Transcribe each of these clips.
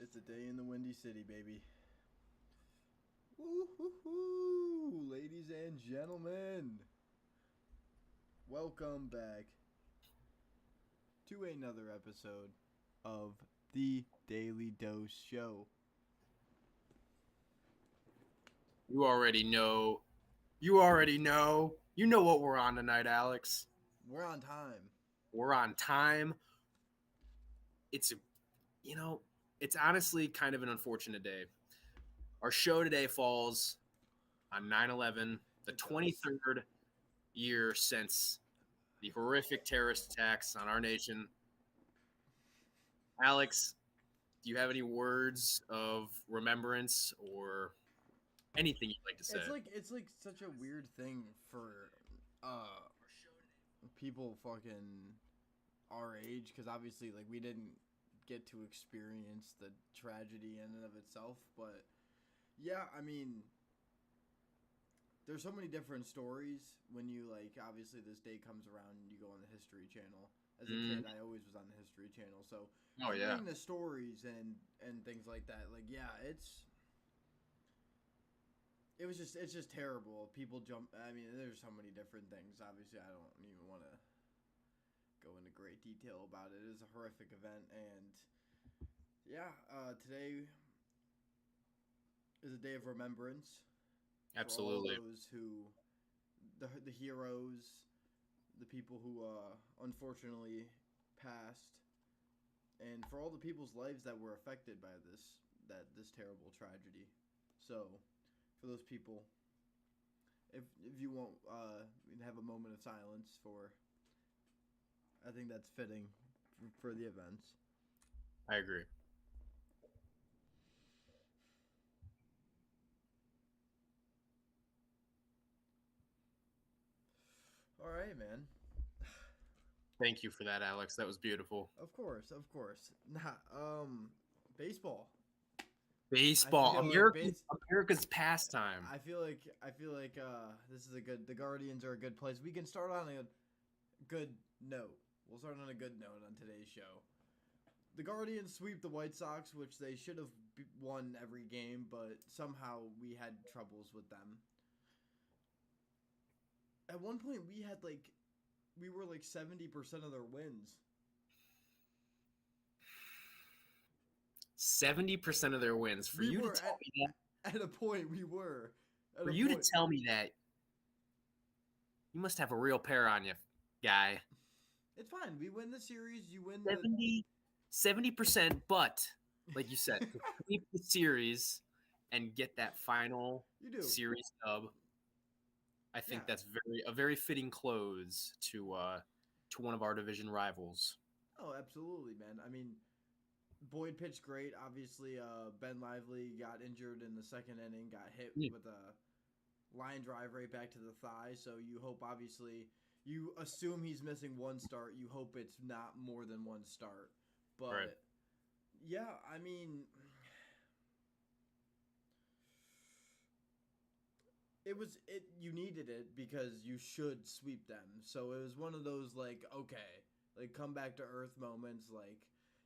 It's a day in the Windy City, baby. Woo-hoo-hoo! Ladies and gentlemen, welcome back to another episode of the Daily Dose Show. You already know. You know what we're on tonight, Alex. We're on time. We're on time. It's honestly kind of an unfortunate day. Our show today falls on 9/11, the 23rd year since the horrific terrorist attacks on our nation. Alex, do you have any words of remembrance or anything you'd like to say? It's like such a weird thing for people fucking our age, because obviously like we didn't get to experience the tragedy in and of itself, but yeah, I mean, there's so many different stories when you like obviously this day comes around and you go on the History Channel. As a kid, I always was on the History Channel, so hearing the stories and things like that, like it's just terrible. People jump. I mean, there's so many different things. Obviously, I don't even want to go into great detail about it. It is a horrific event, and yeah, today is a day of remembrance. Absolutely. For all those who, the heroes, the people who unfortunately passed, and for all the people's lives that were affected by this terrible tragedy. So, for those people, if you won't have a moment of silence for, I think that's fitting for the events. I agree. All right, man. Thank you for that, Alex. That was beautiful. Of course. Nah, baseball. Baseball, America's pastime. I feel like this is a good. The Guardians are a good place. We can start on a good note. We'll start on a good note on today's show. The Guardians sweep the White Sox, which they should have won every game, but somehow we had troubles with them. At one point, we were like 70% of their wins. 70% of their wins. For you to tell me that, at a point, we were. For you to tell me that, you must have a real pair on you, guy. It's fine. We win the series. You win 70%, but like you said, to sweep the series and get that final series dub. I think that's a very fitting close to one of our division rivals. Oh, absolutely, man. I mean, Boyd pitched great. Obviously, Ben Lively got injured in the second inning, got hit with a line drive right back to the thigh. So you hope, obviously, you assume he's missing one start. You hope it's not more than one start. But, yeah, I mean, you needed it because you should sweep them. So it was one of those, like, okay, like, come back to earth moments. Like,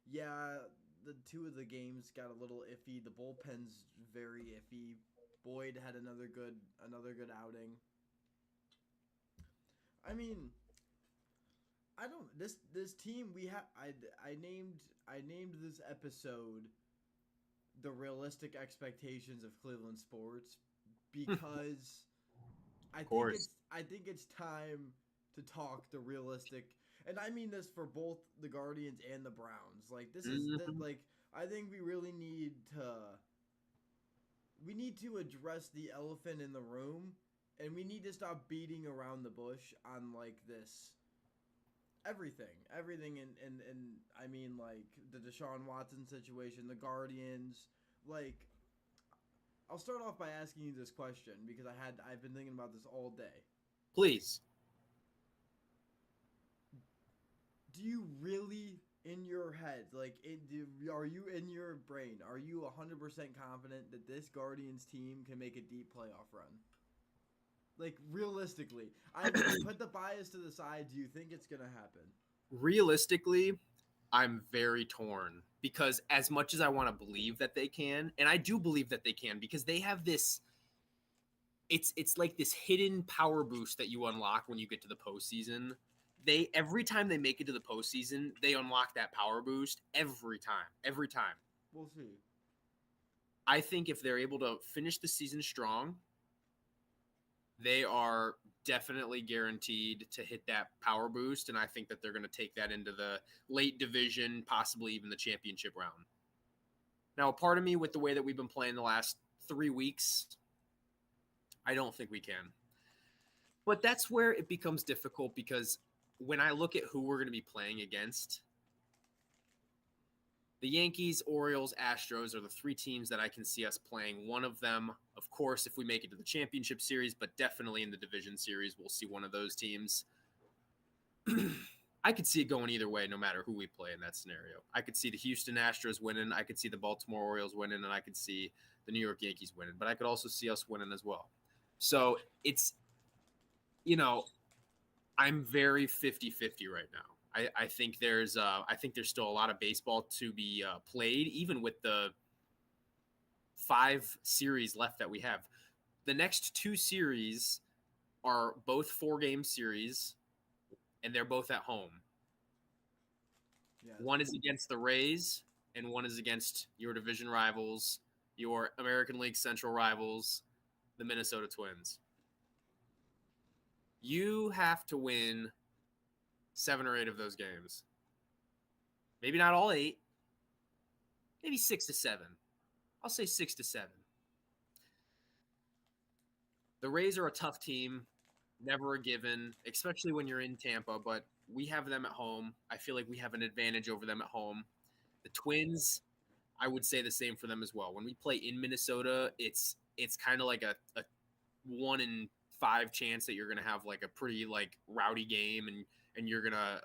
yeah, the two of the games got a little iffy. The bullpen's very iffy. Boyd had another good outing. I mean, I don't this team we have. I named this episode the realistic expectations of Cleveland sports because I think it's time to talk the realistic. And I mean this for both the Guardians and the Browns. Like this is like I think we really need to address the elephant in the room, and we need to stop beating around the bush on like this everything and I mean like the Deshaun Watson situation, the Guardians. Like, I'll start off by asking you this question because I've been thinking about this all day. Please. Do you really, in your head, like, are you in your brain, are you 100% confident that this Guardians team can make a deep playoff run? Like, realistically, I put the bias to the side. Do you think it's gonna happen? Realistically, I'm very torn because as much as I want to believe that they can, and I do believe that they can because they have this it's like this hidden power boost that you unlock when you get to the postseason. They every time they make it to the postseason, they unlock that power boost every time. Every time. We'll see. I think if they're able to finish the season strong, they are definitely guaranteed to hit that power boost, and I think that they're going to take that into the late division, possibly even the championship round. Now, a part of me, with the way that we've been playing the last 3 weeks, I don't think we can. But that's where it becomes difficult because when I look at who we're going to be playing against, the Yankees, Orioles, Astros are the 3 teams that I can see us playing. One of them, of course, if we make it to the championship series, but definitely in the division series, we'll see one of those teams. I could see it going either way, no matter who we play in that scenario. I could see the Houston Astros winning. I could see the Baltimore Orioles winning, and I could see the New York Yankees winning. But I could also see us winning as well. So it's, I'm very 50-50 right now. I think there's still a lot of baseball to be played, even with the 5 series left that we have. The next 2 series are both 4-game series, and they're both at home. Yeah. One is against the Rays, and one is against your division rivals, your American League Central rivals, the Minnesota Twins. You have to win 7 or 8 of those games. Maybe not all 8. Maybe 6 to 7. I'll say 6 to 7. The Rays are a tough team, never a given, especially when you're in Tampa, but we have them at home. I feel like we have an advantage over them at home. The Twins, I would say the same for them as well. When we play in Minnesota, it's kind of like a 1 in 5 chance that you're going to have like a pretty like rowdy game and you're going to,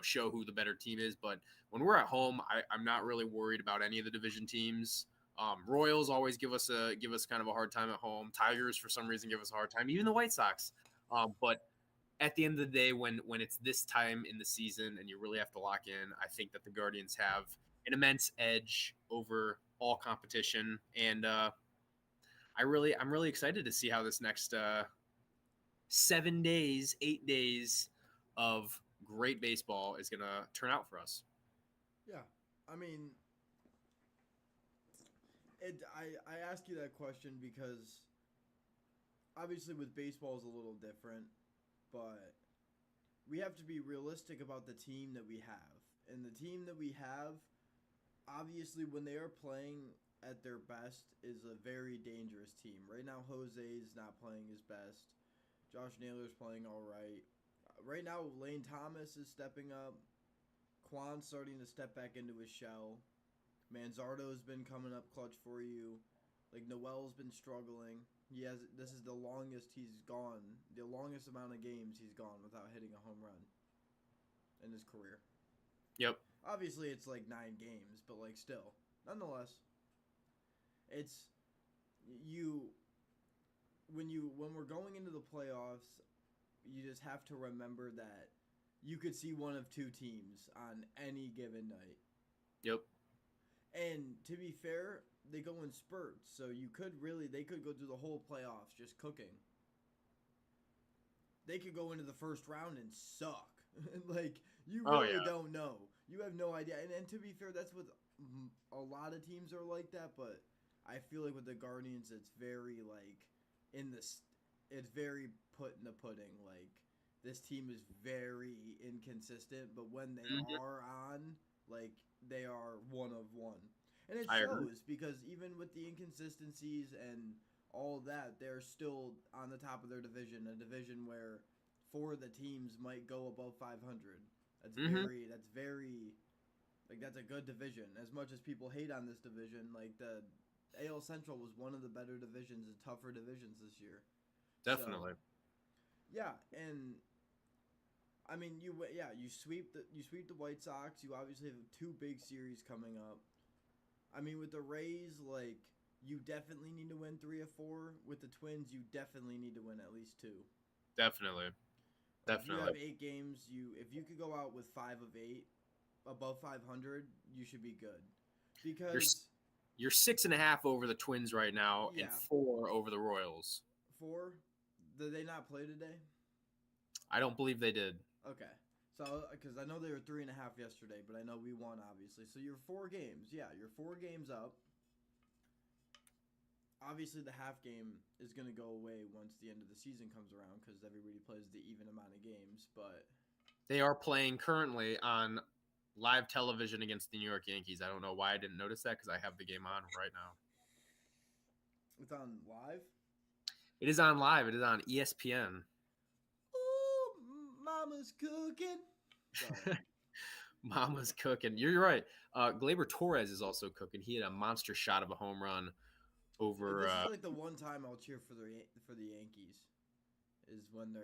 show who the better team is. But when we're at home, I'm not really worried about any of the division teams. Royals always give us kind of a hard time at home. Tigers, for some reason, give us a hard time. Even the White Sox. But at the end of the day, when it's this time in the season and you really have to lock in, I think that the Guardians have an immense edge over all competition. And I'm really excited to see how this next 7 days, 8 days of great baseball is going to turn out for us. Yeah. I mean, I ask you that question because obviously with baseball is a little different, but we have to be realistic about the team that we have. And the team that we have, obviously when they are playing at their best, is a very dangerous team. Right now, Jose's not playing his best. Josh Naylor's playing all right. Right now, Lane Thomas is stepping up. Kwan's starting to step back into his shell. Manzardo's been coming up clutch for you. Like, Noel's been struggling. This is the longest he's gone, the longest amount of games he's gone without hitting a home run in his career. Yep. Obviously, it's like 9 games, but like still, nonetheless, it's when we're going into the playoffs, you just have to remember that you could see one of 2 teams on any given night. Yep. And to be fair, they go in spurts, so they could go through the whole playoffs just cooking. They could go into the first round and suck. Like, you really don't know. You have no idea. And to be fair, that's what a lot of teams are like that, but I feel like with the Guardians, it's very, like, it's very put in the pudding. Like, this team is very inconsistent, but when they are on, like, they are one of one. And it shows because even with the inconsistencies and all of that, they're still on the top of their division, a division where 4 of the teams might go above 500. That's that's a good division. As much as people hate on this division, like the AL Central was one of the better divisions and tougher divisions this year. Definitely. So, yeah, and I mean, you sweep the White Sox. You obviously have 2 big series coming up. I mean, with the Rays, like, you definitely need to win 3 of 4. With the Twins, you definitely need to win at least 2. Definitely. If you have 8 games, if you could go out with 5 of 8, above 500, you should be good. Because you're 6.5 over the Twins right now, yeah. and 4 over the Royals. 4? Did they not play today? I don't believe they did. Okay. So, because I know they were 3.5 yesterday, but I know we won, obviously. So you're 4 games. Yeah, you're 4 games up. Obviously, the half game is going to go away once the end of the season comes around because everybody plays the even amount of games. But they are playing currently on live television against the New York Yankees. I don't know why I didn't notice that because I have the game on right now. It's on live? It is on live. It is on ESPN. Ooh, mama's cooking. Mama's cooking. You're right. Gleyber Torres is also cooking. He had a monster shot of a home run over. This is like the one time I'll cheer for the Yankees, is when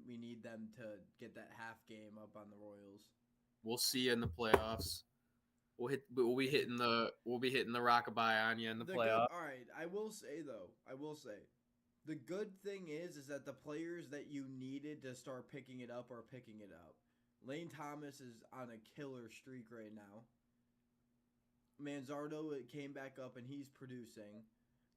we need them to get that half game up on the Royals. We'll see you in the playoffs. We'll be hitting the rockabye on you in the playoffs. All right, I will say the good thing is that the players that you needed to start picking it up are picking it up. Lane Thomas is on a killer streak right now. Manzardo came back up and he's producing.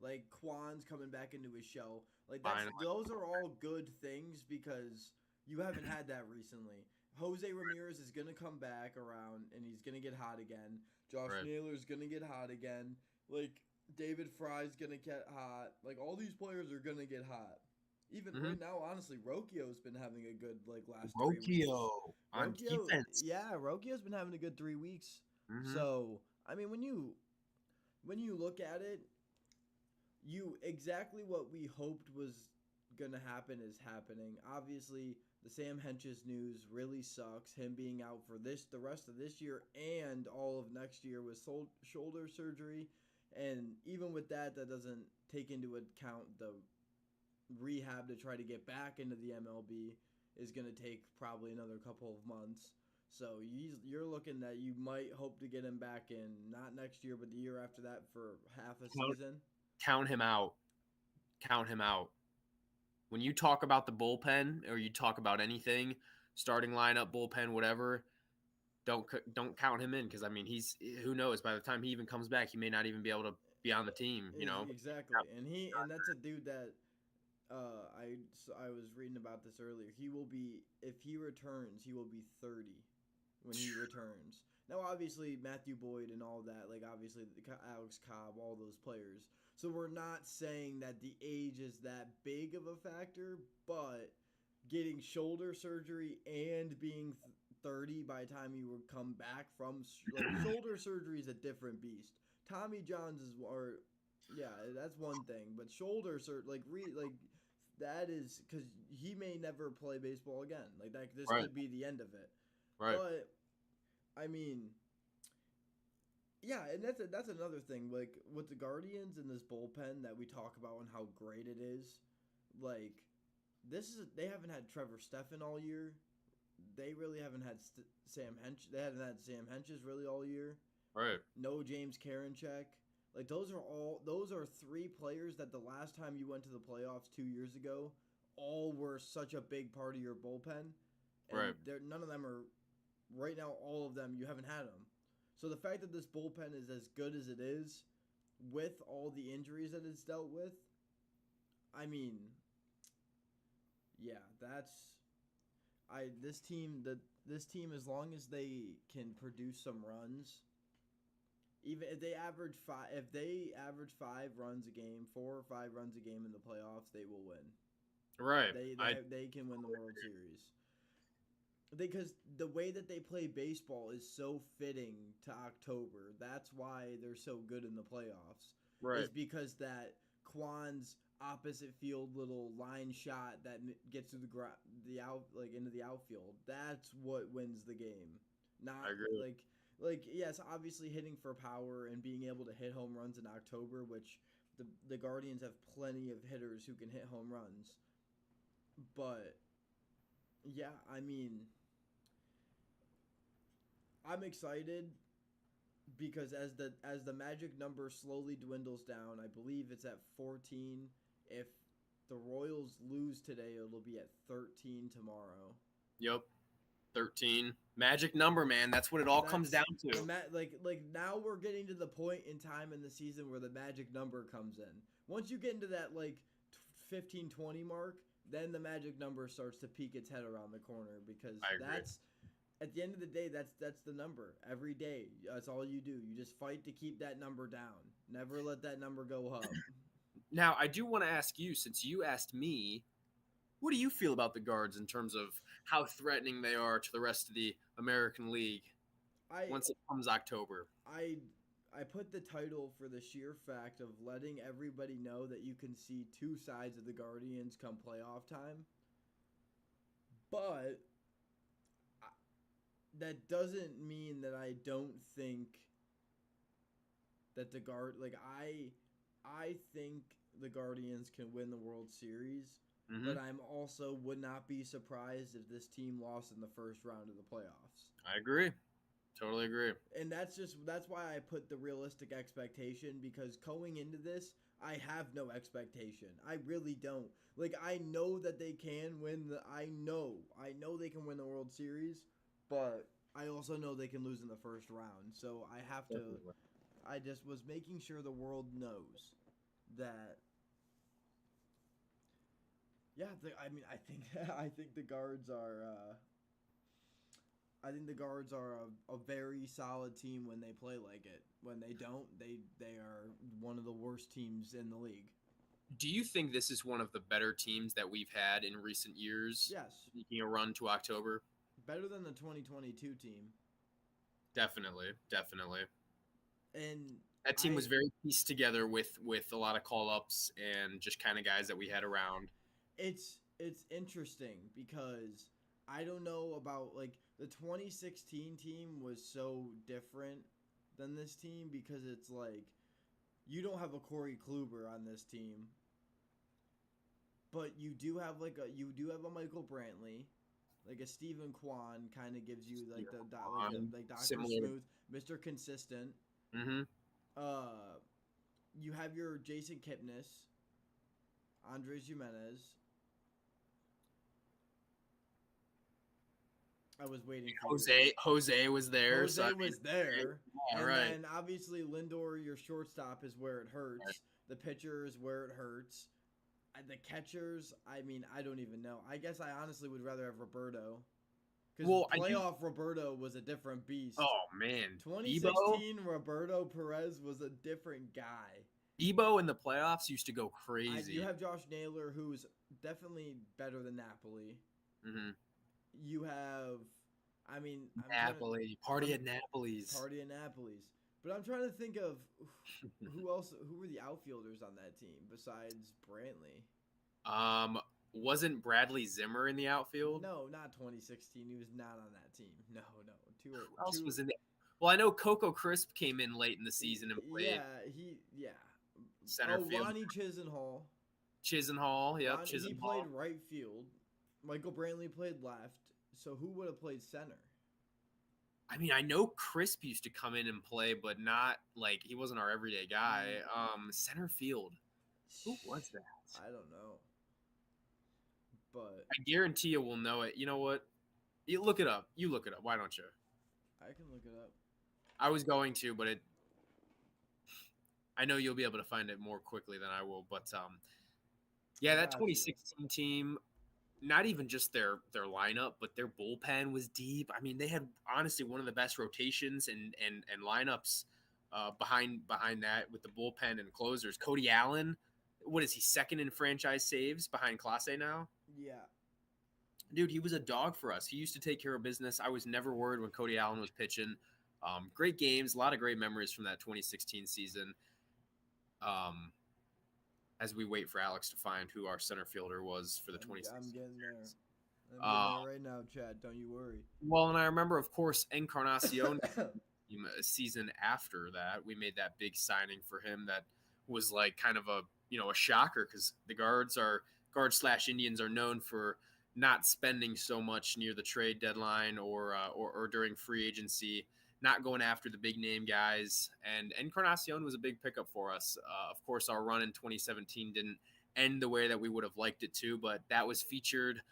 Like, Kwan's coming back into his show. Like, those are all good things because you haven't had that recently. Jose Ramirez is going to come back around and he's going to get hot again. Josh Naylor's going to get hot again. Like, David Fry's going to get hot. Like, all these players are going to get hot. Even right now, honestly, Rocchio's been having a good, like, last 3 weeks. On defense. Yeah, Rocchio's been having a good 3 weeks. So, I mean, when you look at it, exactly what we hoped was going to happen is happening. Obviously, the Sam Hentges news really sucks. Him being out for the rest of this year and all of next year with shoulder surgery. And even with that doesn't take into account the rehab to try to get back into the MLB is going to take probably another couple of months. So you're looking that you might hope to get him back in, not next year, but the year after that for half a season. Count him out. When you talk about the bullpen or you talk about anything, starting lineup, bullpen, whatever, don't count him in because, I mean, who knows? By the time he even comes back, he may not even be able to be on the team, you know? Exactly. And that's a dude that I was reading about this earlier. If he returns, he will be 30 when he returns. Now, obviously, Matthew Boyd and all that, like, obviously, Alex Cobb, all those players. So we're not saying that the age is that big of a factor, but getting shoulder surgery and being 30 by the time you would come back from shoulder surgery is a different beast. Tommy John's that's one thing, but shoulder surgery, that is because he may never play baseball again. Like that, this could be the end of it. Right. But I mean, yeah, and that's another thing. Like with the Guardians and this bullpen that we talk about and how great it is. Like they haven't had Trevor Stephan all year. They really haven't had Sam Hentges. They haven't had Sam Hentges really all year. Right. No James Karinchak. Like those are 3 players that the last time you went to the playoffs 2 years ago, all were such a big part of your bullpen. And right. None of them are right now. All of them you haven't had them. So the fact that this bullpen is as good as it is, with all the injuries that it's dealt with, I mean, yeah, this team as long as they can produce some runs, even if they average 5 runs a game, 4 or 5 runs a game in the playoffs, they will win. Right. They can win the World Series. Because the way that they play baseball is so fitting to October. That's why they're so good in the playoffs. Right. It's because that Kwan's opposite field little line shot that gets to into the outfield. That's what wins the game. Not I agree. like yes, obviously hitting for power and being able to hit home runs in October, which the Guardians have plenty of hitters who can hit home runs. But yeah, I mean, I'm excited because as the magic number slowly dwindles down, I believe it's at 14. If the Royals lose today, it'll be at 13 tomorrow. Yep. 13. Magic number, man. That's what it all comes down to. Like now we're getting to the point in time in the season where the magic number comes in. Once you get into that like 15, 20 mark, then the magic number starts to peek its head around the corner because that's at the end of the day, that's the number. Every day, that's all you do. You just fight to keep that number down. Never let that number go up. Now, I do want to ask you, since you asked me, what do you feel about the guards in terms of how threatening they are to the rest of the American League once it comes October? I put the title for the sheer fact of letting everybody know that you can see two sides of the Guardians come playoff time. But that doesn't mean that I don't think that I think the Guardians can win the World Series, but I'm also would not be surprised if this team lost in the first round of the playoffs. I agree. Totally agree. And that's why I put the realistic expectation, because going into this, I have no expectation. I really don't. Like, I know that they can win I know they can win the World Series, but I also know they can lose in the first round. So I have to I just was making sure the world knows that I think the guards are I think the guards are a very solid team when they play like it. When they don't, they are one of the worst teams in the league. Do you think this is one of the better teams that we've had in recent years? Yes. Making a run to October? Better than the 2022 team. Definitely. And that team was very pieced together with a lot of call-ups and just kind of guys that we had around. It's interesting because I don't know about, like, the 2016 team was so different than this team because it's like you don't have a Corey Kluber on this team, but you do have a Michael Brantley, like a Stephen Kwan kind of gives you like Dr. Smooth, Mr. Consistent. Mm-hmm. You have your Jason Kipnis, Andres Jimenez. I was waiting for Jose was there. Jose was there. Yeah, and right. then obviously Lindor, your shortstop, is where it hurts. Right. The pitcher is where it hurts. The catchers, I mean, I don't even know. I guess I honestly would rather have Roberto. Because playoff Roberto was a different beast. Oh, man. 2016 Roberto Perez was a different guy. Ebo in the playoffs used to go crazy. You have Josh Naylor, who's definitely better than Napoli. Mm-hmm. You have, Napoli. Party at Napoli's. But I'm trying to think of who were the outfielders on that team besides Brantley. Wasn't Bradley Zimmer in the outfield? No, not 2016. He was not on that team. No. Who else was in there? Well, I know Coco Crisp came in late in the season and played. Center field. Lonnie Chisenhall. Yep. He played right field. Michael Brantley played left. So who would have played center? I mean, I know Crisp used to come in and play, but not like he wasn't our everyday guy. Center field. Who was that? I don't know. But I guarantee you will know it. You know what? You look it up. Why don't you? I can look it up. I was going to, but I know you'll be able to find it more quickly than I will. But that 2016 team, not even just their lineup, but their bullpen was deep. I mean, they had honestly one of the best rotations and lineups behind that with the bullpen and closers. Cody Allen, what is he, second in franchise saves behind Clase now? Yeah. Dude, he was a dog for us. He used to take care of business. I was never worried when Cody Allen was pitching. Great games, a lot of great memories from that 2016 season. As we wait for Alex to find who our center fielder was for the 2016 I'm getting there. Right now, Chad. Don't you worry. Well, and I remember, of course, Encarnacion, a season after that, we made that big signing for him that was like kind of a shocker because the guards/Indians are known for not spending so much near the trade deadline or during free agency, not going after the big name guys. And Encarnacion was a big pickup for us. Of course, our run in 2017 didn't end the way that we would have liked it to, but that was featured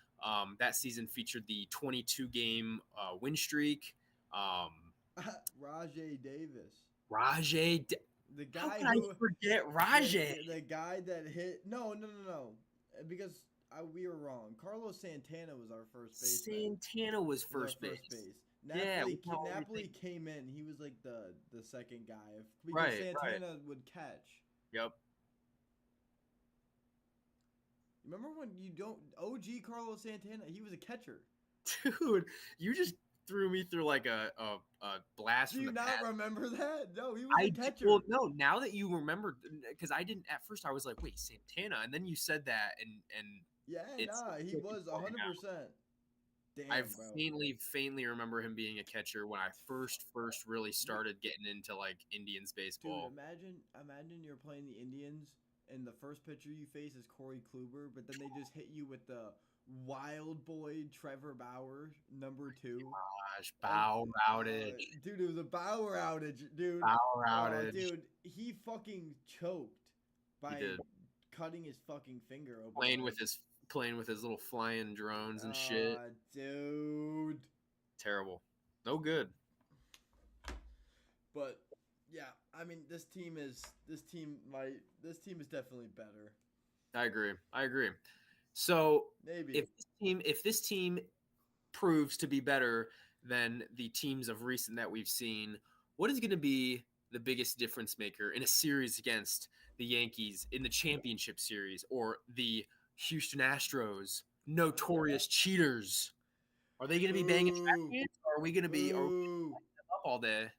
That season featured the 22-game win streak. Rajay Davis. Rajay. The guy How can I forget Rajay? The guy that hit. No. Because we were wrong. Carlos Santana was our first baseman. Santana was first base. Napoli came in. He was like the second guy. Because Santana would catch. Yep. Remember when OG Carlos Santana, he was a catcher. Dude, you just threw me through like a blast. Do you not remember that? No, he was a catcher. Well, no, now that you remember, because I didn't at first. I was like, wait, Santana, and then you said that, and he was 100%. Damn, I faintly remember him being a catcher when I first really started getting into like Indians baseball. Dude, imagine you're playing the Indians and the first pitcher you face is Corey Kluber, but then they just hit you with the wild boy Trevor Bauer, number 2. Gosh, Bauer outage. Dude, it was a Bauer outage, dude. Bauer outage. Dude, he fucking choked by cutting his fucking finger open. Playing with his little flying drones and shit. Dude. Terrible. No good. But yeah, I mean this team is definitely better. I agree. So maybe if this team proves to be better than the teams of recent that we've seen, what is going to be the biggest difference maker in a series against the Yankees in the championship series or the Houston Astros, notorious cheaters? Are they going to be banging champions, or are we going to be up all day?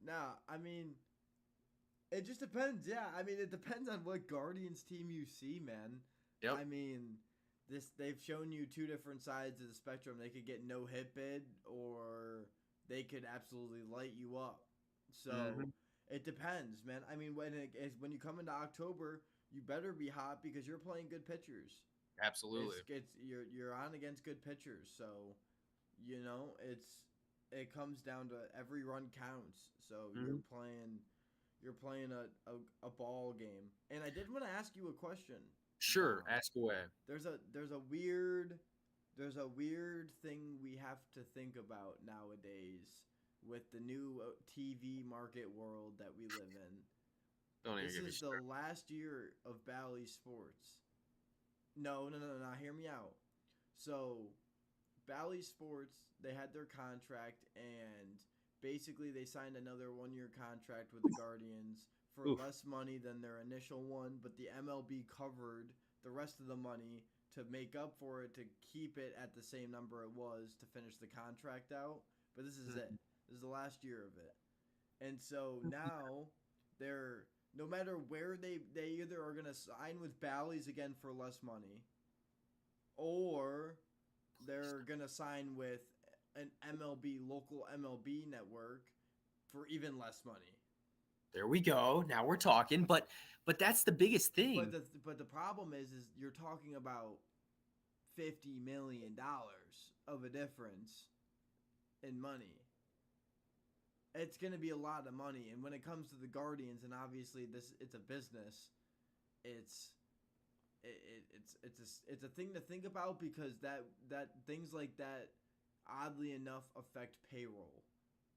Nah, I mean, it just depends. Yeah, I mean, it depends on what Guardians team you see, man. Yep. I mean, they've shown you two different sides of the spectrum. They could get no hit bid, or they could absolutely light you up. So it depends, man. I mean, when you come into October, you better be hot because you're playing good pitchers. Absolutely. You're on against good pitchers, so it comes down to every run counts. So you're playing a ball game. And I did want to ask you a question. Sure, ask away. There's a weird thing we have to think about nowadays with the new TV market world that we live in. This is the last year of Bally Sports. No, hear me out. So, Bally Sports, they had their contract, and basically they signed another 1-year contract with the Guardians for less money than their initial one, but the MLB covered the rest of the money to make up for it, to keep it at the same number it was to finish the contract out. But this is it. This is the last year of it. And so now they're... No matter where they either are going to sign with Bally's again for less money, or they're going to sign with an local MLB network for even less money. There we go. Now we're talking, but that's the biggest thing. But the problem is you're talking about $50 million of a difference in money. It's going to be a lot of money, and when it comes to the Guardians, and obviously it's a business, it's a thing to think about, because that things like that, oddly enough, affect payroll.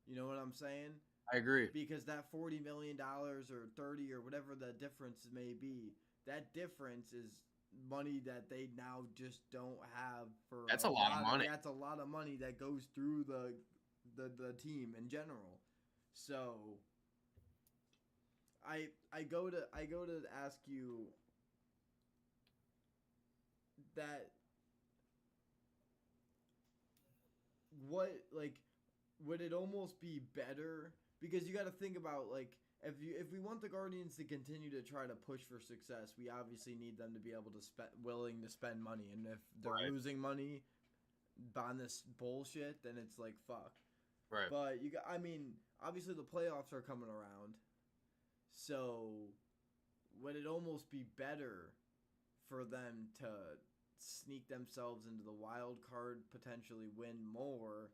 You know what I'm saying? I agree. Because that $40 million or 30 or whatever the difference may be, that difference is money that they now just don't have for. That's a lot of money. That's a lot of money that goes through the team in general. So I go to ask you that would it almost be better, because you got to think about, like, if we want the Guardians to continue to try to push for success, we obviously need them to be able to willing to spend money, and if they're losing money on this bullshit, then it's like fuck. Right. But obviously the playoffs are coming around. So would it almost be better for them to sneak themselves into the wild card, potentially win more,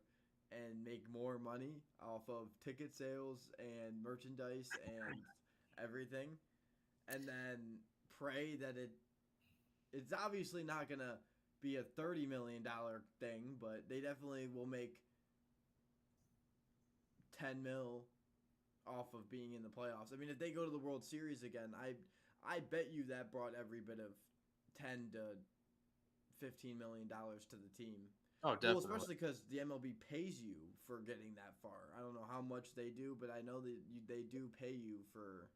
and make more money off of ticket sales and merchandise and everything, and then pray that it's obviously not gonna be a $30 million thing, but they definitely will make 10 mil off of being in the playoffs. I mean, if they go to the World Series again, I bet you that brought every bit of 10 to $15 million to the team. Oh, definitely. Well, especially because the MLB pays you for getting that far. I don't know how much they do, but I know that they do pay you for.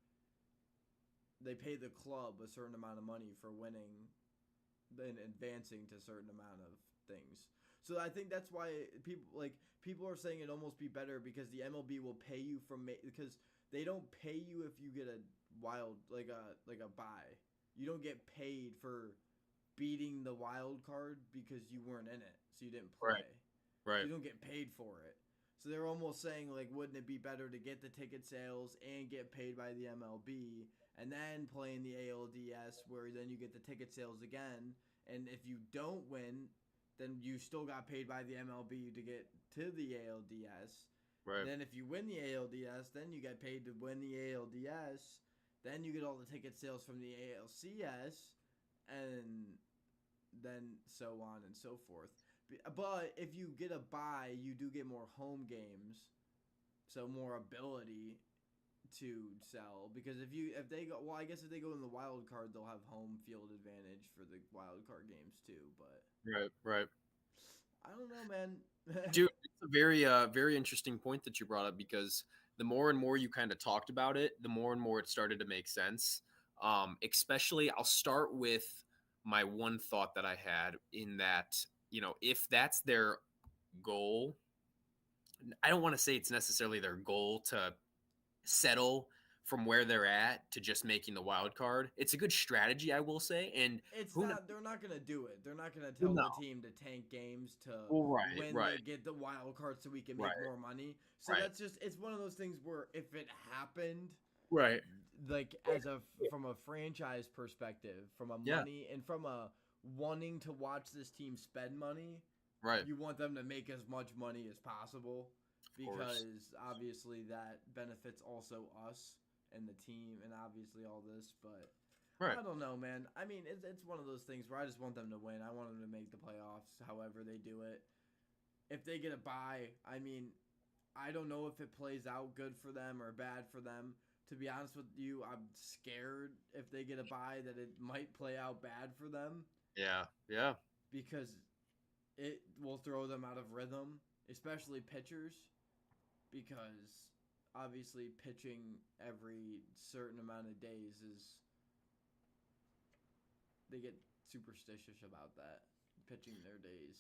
They pay the club a certain amount of money for winning, and advancing to a certain amount of things. So I think that's why people are saying it'd almost be better because the MLB will pay you because they don't pay you if you get a wild like a bye. You don't get paid for beating the wild card because you weren't in it, so you didn't play. Right. So you don't get paid for it. So they're almost saying like, wouldn't it be better to get the ticket sales and get paid by the MLB and then play in the ALDS where then you get the ticket sales again, and if you don't win, then you still got paid by the MLB to get to the ALDS. Right. Then if you win the ALDS, then you get paid to win the ALDS. Then you get all the ticket sales from the ALCS, and then so on and so forth. But if you get a bye, you do get more home games, so more ability to sell. Because if they go, well, I guess if they go in the wild card, they'll have home field advantage for the wild card games too. But right. I don't know, man. Dude, it's a very interesting point that you brought up because the more and more you kind of talked about it, the more and more it started to make sense. Especially, I'll start with my one thought that I had in that, if that's their goal, I don't want to say it's necessarily their goal to settle from where they're at to just making the wild card. It's a good strategy, I will say. And they're not going to do it. They're not going to tell the team to tank games to they get the wild card so we can make more money. So that's it's one of those things where if it happened, right, like from a franchise perspective, from a money and from a wanting to watch this team spend money, right, you want them to make as much money as possible because obviously that benefits also us and the team and obviously all this. But I don't know, man. I mean, it's one of those things where I just want them to win. I want them to make the playoffs however they do it. If they get a bye, I mean, I don't know if it plays out good for them or bad for them. To be honest with you, I'm scared if they get a bye that it might play out bad for them. Yeah. Because it will throw them out of rhythm, especially pitchers, because obviously pitching every certain amount of days they get superstitious about that, pitching their days.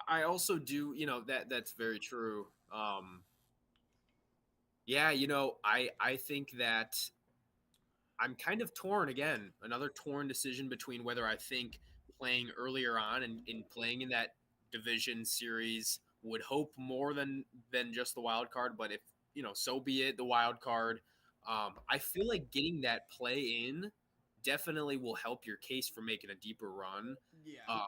I also do, that's very true. Yeah, I think that I'm kind of torn again. Another torn decision between whether I think playing earlier on and playing in that division series would hope more than just the wild card. But if so be it, the wild card. I feel like getting that play in definitely will help your case for making a deeper run. Yeah.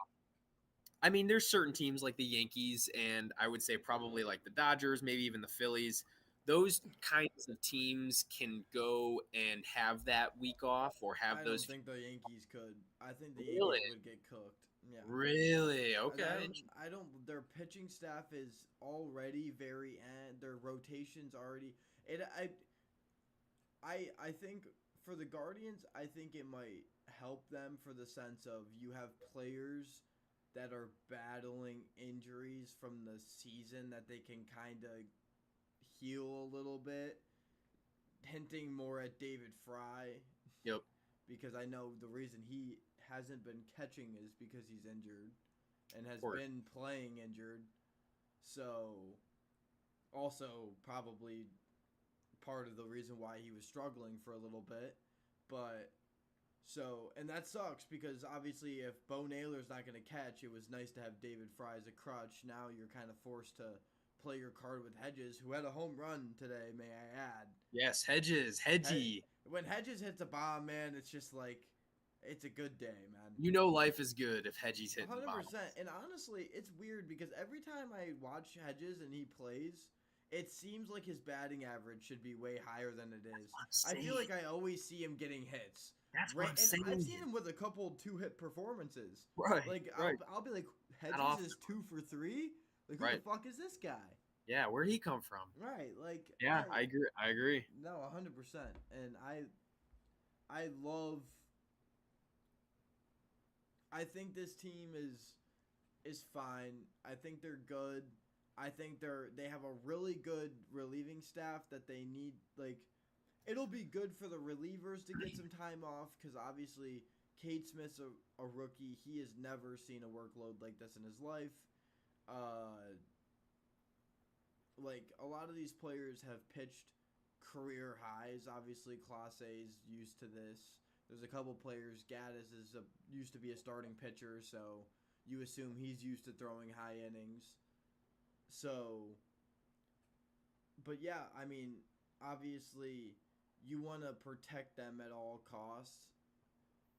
I mean, there's certain teams like the Yankees and I would say probably like the Dodgers, maybe even the Phillies. Those kinds of teams can go and have that week off or have those. I don't think the Yankees could. I think the Yankees would get cooked. Yeah. Really? Okay. I don't. Their pitching staff is already very their rotations already. I think for the Guardians, I think it might help them for the sense of you have players that are battling injuries from the season that they can kind of heal a little bit, hinting more at David Fry. Yep. Because I know the reason he hasn't been catching is because he's injured and has been playing injured. So, also probably part of the reason why he was struggling for a little bit. But, and that sucks because obviously if Bo Naylor's not going to catch, it was nice to have David Fry as a crutch. Now you're kind of forced to play your card with Hedges, who had a home run today, may I add. Yes, Hedgie. When Hedges hits a bomb, man, it's just like, it's a good day, man. Life is good if Hedges hitting 100%. And honestly, it's weird because every time I watch Hedges and he plays, it seems like his batting average should be way higher than it is. I saying. feel like I always see him getting hits. That's what I'm saying. I've seen him with a couple 2-hit performances. Right. Like right. I'll be like, Hedges is 2 for 3. Like who the fuck is this guy? Yeah, where'd he come from? Right. Like yeah, I agree. No, 100%. And I love. I think this team is fine. I think they're good. I think they have a really good relieving staff that they need. Like, it'll be good for the relievers to get some time off because obviously Cade Smith's a rookie. He has never seen a workload like this in his life. Like a lot of these players have pitched career highs. Obviously, Clase's used to this. There's a couple players. Gaddis used to be a starting pitcher, so you assume he's used to throwing high innings. So, but yeah, I mean, obviously, you want to protect them at all costs,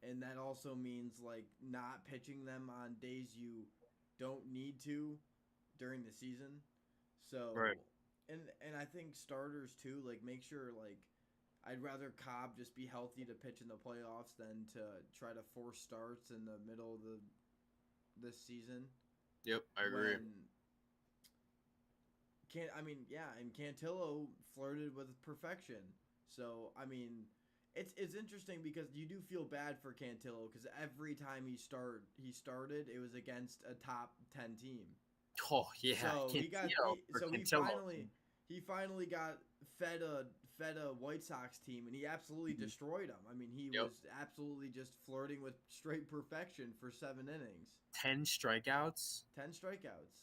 and that also means like not pitching them on days you don't need to during the season. So, right. And I think starters too, like make sure like I'd rather Cobb just be healthy to pitch in the playoffs than to try to force starts in the middle of this season. Yep, I agree. And Cantillo flirted with perfection. So, I mean, it's interesting because you do feel bad for Cantillo because every time he started, it was against a top 10 team. Oh yeah, so he finally got fed a White Sox team, and he absolutely destroyed them. I mean, he was absolutely just flirting with straight perfection for 7 innings. 10 strikeouts. 10 strikeouts.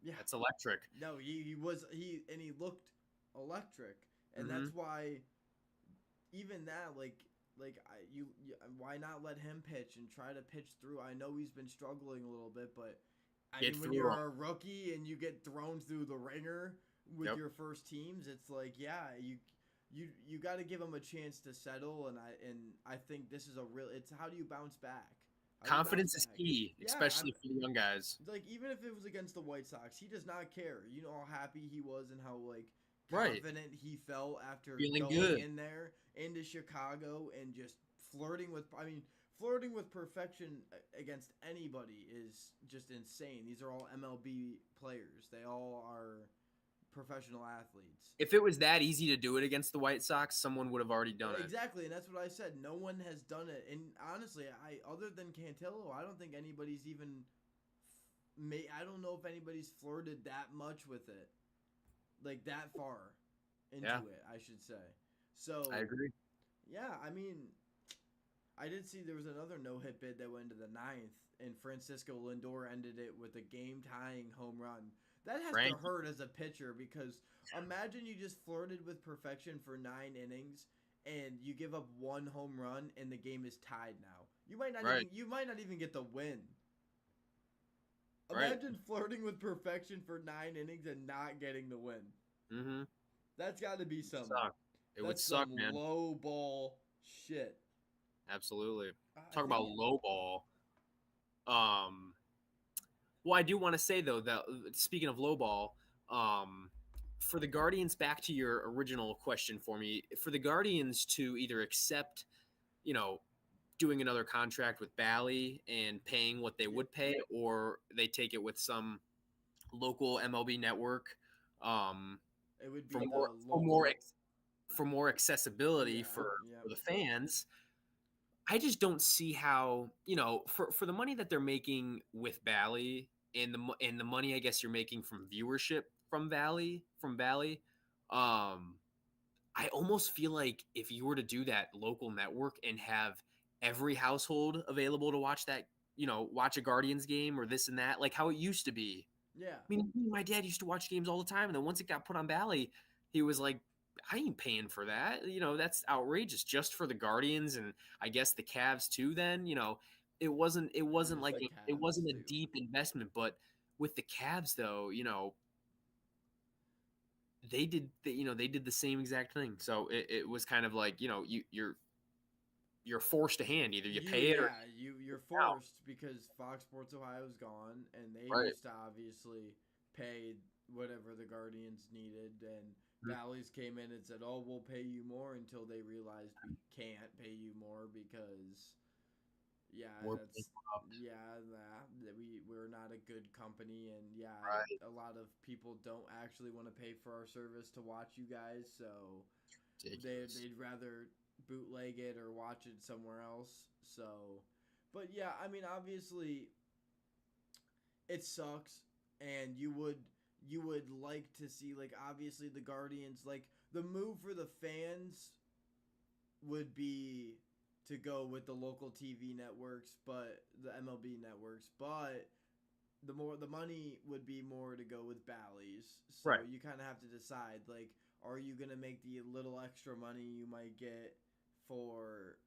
Yeah, that's electric. No, he looked electric, and that's why even that why not let him pitch and try to pitch through? I know he's been struggling a little bit, but I mean, when you're a rookie and you get thrown through the ringer with your first teams, it's like, yeah, you got to give him a chance to settle. And I think this is it's how do you bounce back? Confidence is key, especially for the young guys. Like even if it was against the White Sox, he does not care. You know how happy he was and how like confident he felt after feeling going good in there into Chicago and just flirting with perfection against anybody is just insane. These are all MLB players. They all are professional athletes. If it was that easy to do it against the White Sox, someone would have already done it. Exactly, and that's what I said. No one has done it. And honestly, other than Cantillo, I don't think anybody's even I don't know if anybody's flirted that much with it. Like that far into it, I should say. So I agree. Yeah, I mean, I did see there was another no-hit bid that went into the 9th, and Francisco Lindor ended it with a game-tying home run. That has to hurt as a pitcher because imagine you just flirted with perfection for 9 innings and you give up 1 home run and the game is tied now. You might not even get the win. Imagine flirting with perfection for 9 innings and not getting the win. Mm-hmm. That's got to be something. It would suck, man. Low ball shit. Absolutely. Talk about low ball. Well, I do want to say though that speaking of low ball, for the Guardians, back to your original question for me, for the Guardians to either accept, doing another contract with Bally and paying what they would pay, or they take it with some local MLB network, it would be for more accessibility for the fans. I just don't see how, for the money that they're making with Bally and the money I guess you're making from viewership from Bally, I almost feel like if you were to do that local network and have every household available to watch that, watch a Guardians game or this and that, like how it used to be. Yeah. I mean, my dad used to watch games all the time, and then once it got put on Bally, he was like, I ain't paying for that. That's outrageous just for the Guardians and I guess the Cavs too. Then, it wasn't like it wasn't a deep investment, but with the Cavs though, they did the same exact thing. So it was kind of like, you're forced to hand. Either you pay it or you're forced because Fox Sports Ohio is gone and they used to obviously pay whatever the Guardians needed, and Mhm. Bally's came in and said, "Oh, we'll pay you more," until they realized we can't pay you more because yeah, We're that's bankrupt. yeah, that we're not a good company, and yeah, Right. a lot of people don't actually want to pay for our service to watch you guys, so Ridiculous. they'd rather bootleg it or watch it somewhere else. So, but yeah, I mean, obviously, it sucks, and you would like to see, like, obviously the Guardians, like, the move for the fans would be to go with the local TV networks, but the MLB networks, but the money would be more to go with Bally's. So Right. you kind of have to decide, like, are you gonna make the little extra money you might get for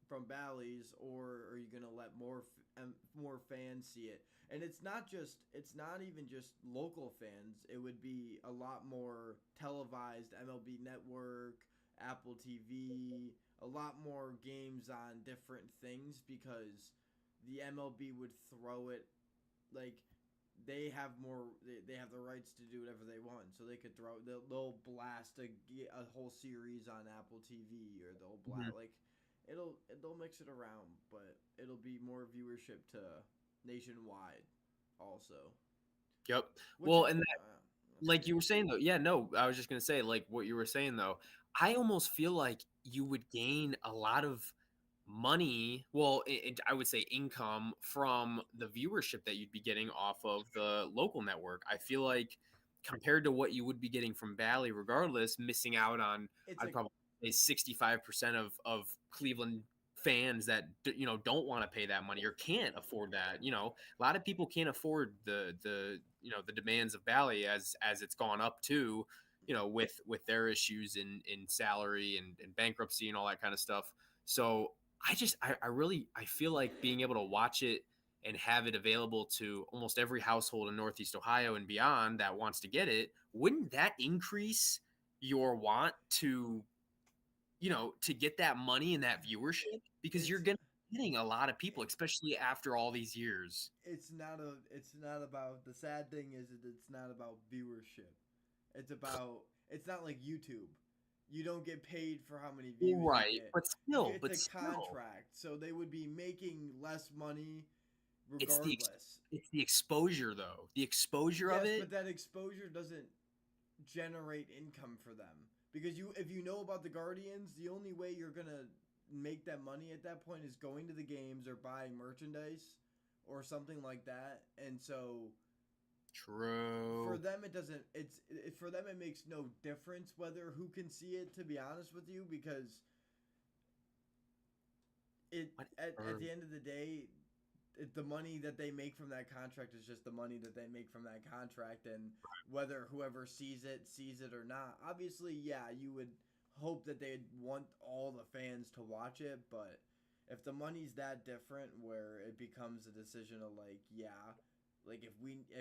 from Bally's, or are you gonna let more fans see it? And it's not even just local fans. It would be a lot more televised, MLB Network, Apple TV, a lot more games on different things, because the MLB would throw it, like, they have the rights to do whatever they want, so they could they'll blast a whole series on Apple TV, or they'll Mhm. blast, like, they'll mix it around, but it'll be more viewership to nationwide also, Yep. which Well, is and that's like you cool. were saying though, yeah, no, I was just gonna say, like what you were saying though, I almost feel like you would gain a lot of money, well, I would say income from the viewership that you'd be getting off of the local network. I feel like compared to what you would be getting from Bally, regardless, missing out on, It's I'd a probably say 65% of Cleveland fans that don't want to pay that money or can't afford that. A lot of people can't afford the demands of Bally as it's gone up to, with their issues in salary and bankruptcy and all that kind of stuff. So I really I feel like being able to watch it and have it available to almost every household in Northeast Ohio and beyond that wants to get it, wouldn't that increase your want to get that money and that viewership? Because you're it's gonna be getting a lot of people, especially after all these years. it's not about, the sad thing is that it's not about viewership. It's about, it's not like YouTube. You don't get paid for how many views you Right. get. But still, It's a still, contract, so they would be making less money it's the ex- regardless. it's the exposure though. The exposure of Yes, it. but that exposure doesn't generate income for them, because if you know about the Guardians, the only way you're gonna make that money at that point is going to the games or buying merchandise or something like that. And so for True. them it doesn't, for them it makes no difference whether who can see it, to be honest with you, because at Whatever. the end of the day, the money that they make from that contract is just the money that they make from that contract, and whether whoever sees it or not. Obviously, yeah, you would hope that they'd want all the fans to watch it, but if the money's that different where it becomes a decision of, like, yeah, like, if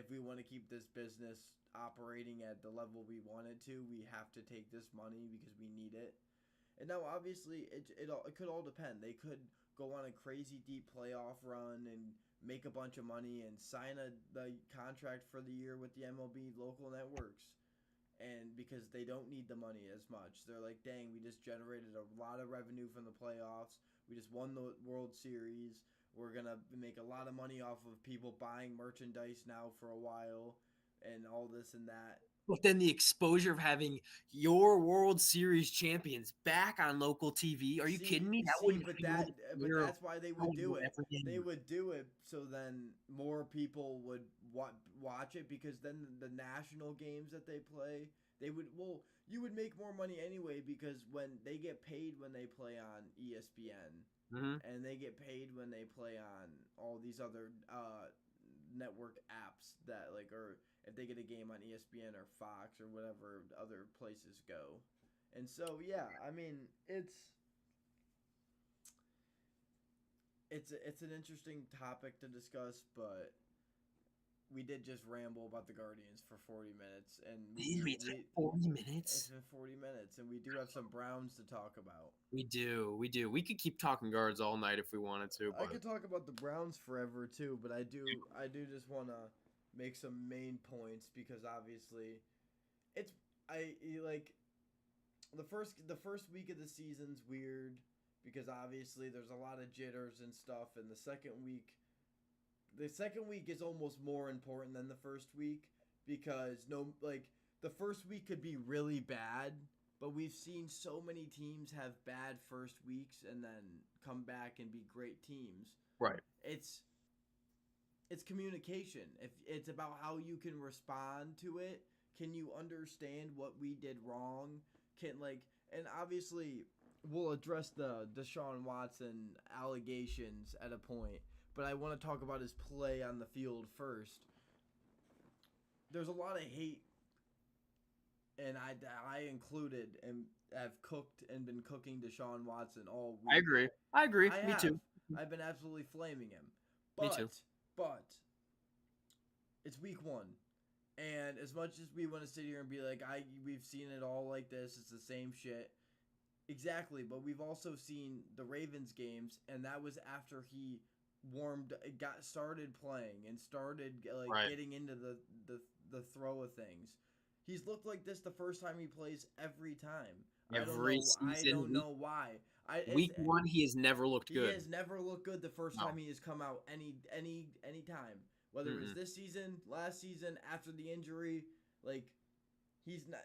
we want to keep this business operating at the level we want it to, we have to take this money because we need it. And now, obviously, it could all depend. They could go on a crazy deep playoff run and make a bunch of money and sign the contract for the year with the MLB local networks. And because they don't need the money as much, they're like, dang, we just generated a lot of revenue from the playoffs. We just won the World Series. We're going to make a lot of money off of people buying merchandise now for a while, and all this and that. But then the exposure of having your World Series champions back on local TV. Are you kidding me? That See, wouldn't but fuel the career of that's why they I would would do go it. every They game. would do it so then more people would watch it, because then the national games that they play, they would, well, you would make more money anyway, because when they get paid when they play on ESPN, Mm-hmm. and they get paid when they play on all these other network apps that, like, or if they get a game on ESPN or Fox or whatever other places go. And so yeah, I mean, it's an interesting topic to discuss, but we did just ramble about the Guardians for 40 minutes, and It's like 40 it's minutes. been 40 minutes, and we do have some Browns to talk about. We do. We do. We could keep talking guards all night if we wanted to, I but could talk about the Browns forever too, but I do just want to make some main points because obviously it's I like the first week of the season's weird because obviously there's a lot of jitters and stuff, and the second week is almost more important than the first week because the first week could be really bad, but we've seen so many teams have bad first weeks and then come back and be great teams. Right. It's communication. If it's about how you can respond to it, can you understand what we did wrong? And obviously we'll address the Deshaun Watson allegations at a point, but I want to talk about his play on the field first. There's a lot of hate, and I included, and have cooked and been cooking Deshaun Watson all week. I agree. Me too. I've been absolutely flaming him. Me too. But it's week 1. And as much as we want to sit here and be like, we've seen it all like this, it's the same shit. Exactly, but we've also seen the Ravens games, and that was after he got started playing and started getting into the throw of things. He's looked like this the first time he plays every time. I don't know why. Week 1, he has never looked good. He has never looked good the first time he has come out any time. Whether it was this season, last season, after the injury, he's not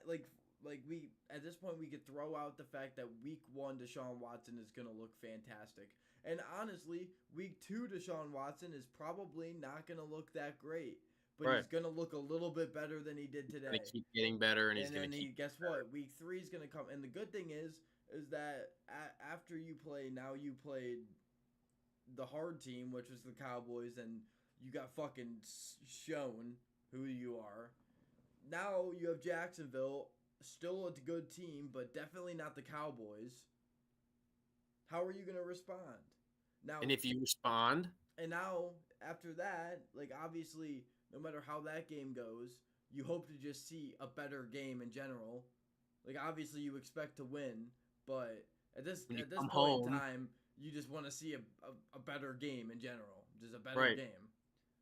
we at this point we could throw out the fact that week 1 Deshaun Watson is gonna look fantastic. And honestly, week 2 Deshaun Watson is probably not gonna look that great. But he's gonna look a little bit better than he did today. He's gonna keep getting better, and he's gonna keep. Guess what? Week 3 is gonna come, and the good thing is that after you played the hard team, which was the Cowboys, and you got fucking shown who you are. Now you have Jacksonville, still a good team, but definitely not the Cowboys. How are you gonna respond? Now, and if you respond, and now after that, obviously, no matter how that game goes, you hope to just see a better game in general. Obviously, you expect to win, but at this point in time, you just want to see a better game in general, just a better game.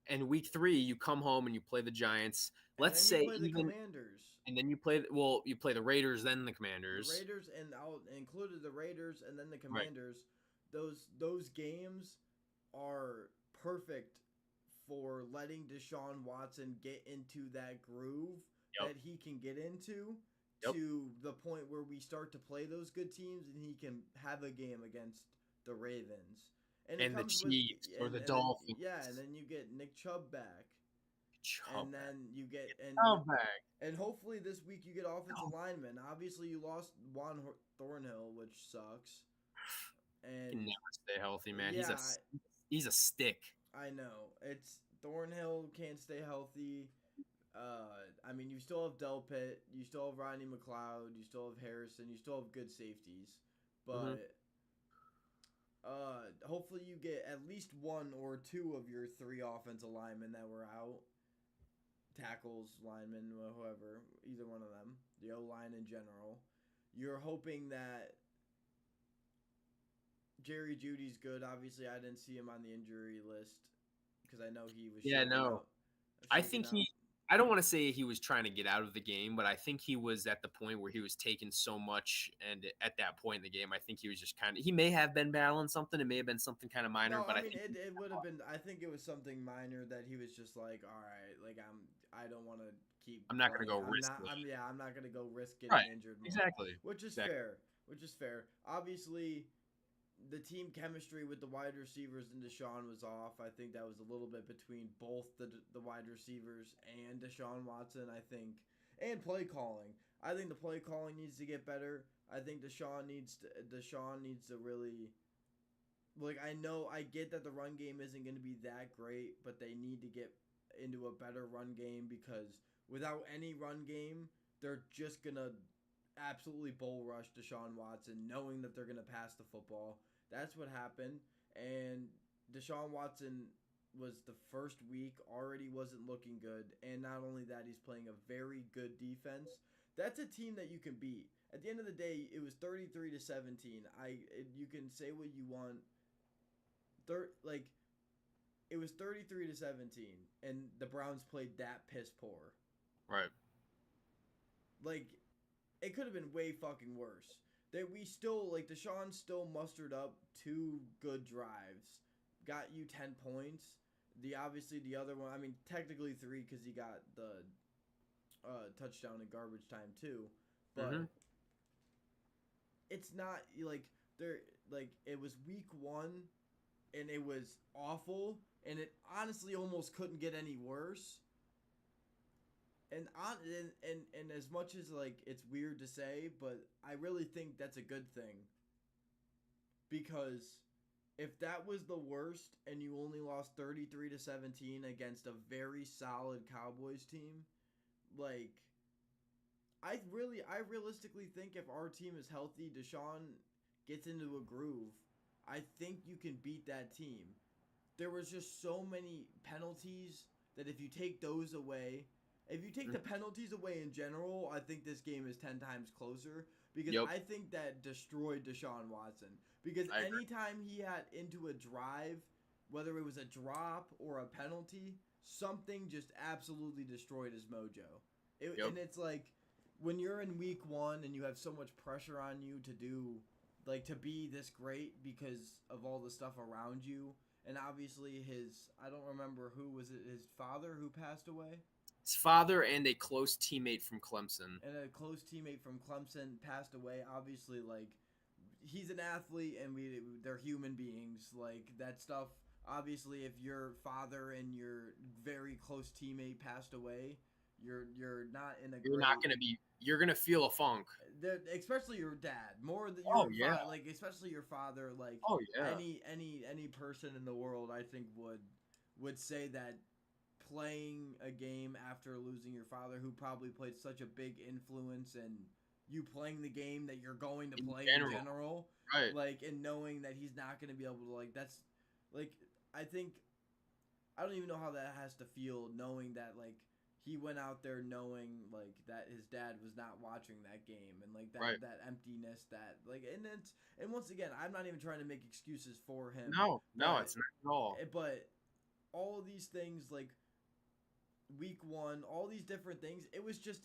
And week 3, you come home and you play the Giants. Let's say you play the Commanders. And then you play the Raiders, then the Commanders. The Raiders, and I'll included the Raiders and then the Commanders. Right. Those games are perfect for letting Deshaun Watson get into that groove that he can get into to the point where we start to play those good teams and he can have a game against the Ravens. And the Chiefs or the Dolphins. And then you get Nick Chubb back. Then you get and hopefully this week you get offensive linemen. Obviously you lost Juan Thornhill, which sucks. And he can never stay healthy, man. He's a stick. I know. It's Thornhill can't stay healthy. You still have Delpit, you still have Rodney McLeod, you still have Harrison, you still have good safeties. But hopefully you get at least 1 or 2 of your 3 offensive linemen that were out. Tackles, linemen, whoever, either one of them, the O-line in general. You're hoping that Jerry Jeudy's good. Obviously, I didn't see him on the injury list because I know he was. Yeah, no. I think I don't want to say he was trying to get out of the game, but I think he was at the point where he was taking so much, and at that point in the game, I think he was just he may have been battling something. It may have been something kind of minor, but I think it would have been. I think it was something minor that he was just like, all right, I don't want to keep. I'm not going to go risk it. I'm not going to go risk getting injured more. Exactly. Which is fair. Obviously, the team chemistry with the wide receivers and Deshaun was off. I think that was a little bit between both the wide receivers and Deshaun Watson, I think. And play calling. I think the play calling needs to get better. I think Deshaun needs to really... I get that the run game isn't going to be that great, but they need to get into a better run game because without any run game, they're just going to absolutely bull rush Deshaun Watson, knowing that they're going to pass the football. That's what happened. And Deshaun Watson was the first week already wasn't looking good. And not only that, he's playing a very good defense. That's a team that you can beat. At the end of the day, it was 33-17. You can say what you want. it was 33-17, and the Browns played that piss poor. Right. Like, it could have been way fucking worse. That we still, like, Deshaun still mustered up 2 good drives, got you 10 points. Obviously the other one, I mean, technically 3 because he got the touchdown in garbage time too, but it's not like it was week 1, and it was awful, and it honestly almost couldn't get any worse. And as much as like it's weird to say, but I really think that's a good thing. Because if that was the worst and you only lost 33-17 against a very solid Cowboys team, like I realistically think if our team is healthy, Deshaun gets into a groove, I think you can beat that team. There was just so many penalties that if you take those away, if you take the penalties away in general, I think this game is 10 times closer because I think that destroyed Deshaun Watson. Because anytime he had into a drive, whether it was a drop or a penalty, something just absolutely destroyed his mojo. And it's like when you're in week 1 and you have so much pressure on you to do, like, to be this great because of all the stuff around you. And obviously I don't remember his father who passed away? His father and a close teammate from Clemson. And a close teammate from Clemson passed away. Obviously, like, he's an athlete and they're human beings. Like, that stuff, obviously, if your father and your very close teammate passed away, you're not in a you're gonna feel a funk. Especially your dad, more than your like especially your father, like any person in the world, I think would say that playing a game after losing your father, who probably played such a big influence in you playing the game that you're going to play in general, right? Like, and knowing that he's not going to be able to, like, that's like I don't even know how that has to feel, knowing that, like, he went out there knowing, like, that his dad was not watching that game, and like that emptiness, that, like, and once again, I'm not even trying to make excuses for him. No, it's not at all. But all of these things, like week 1, all these different things, it was just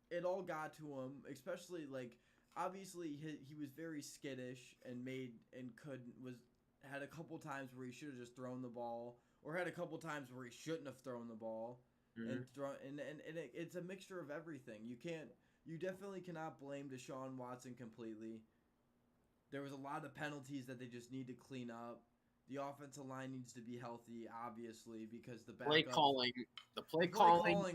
it all got to him, especially, like, obviously he was very skittish and had a couple times where he should have just thrown the ball, or had a couple times where he shouldn't have thrown the ball, and it's a mixture of everything. You definitely cannot blame Deshaun Watson completely. There was a lot of penalties that they just need to clean up. The offensive line needs to be healthy, obviously, because the play calling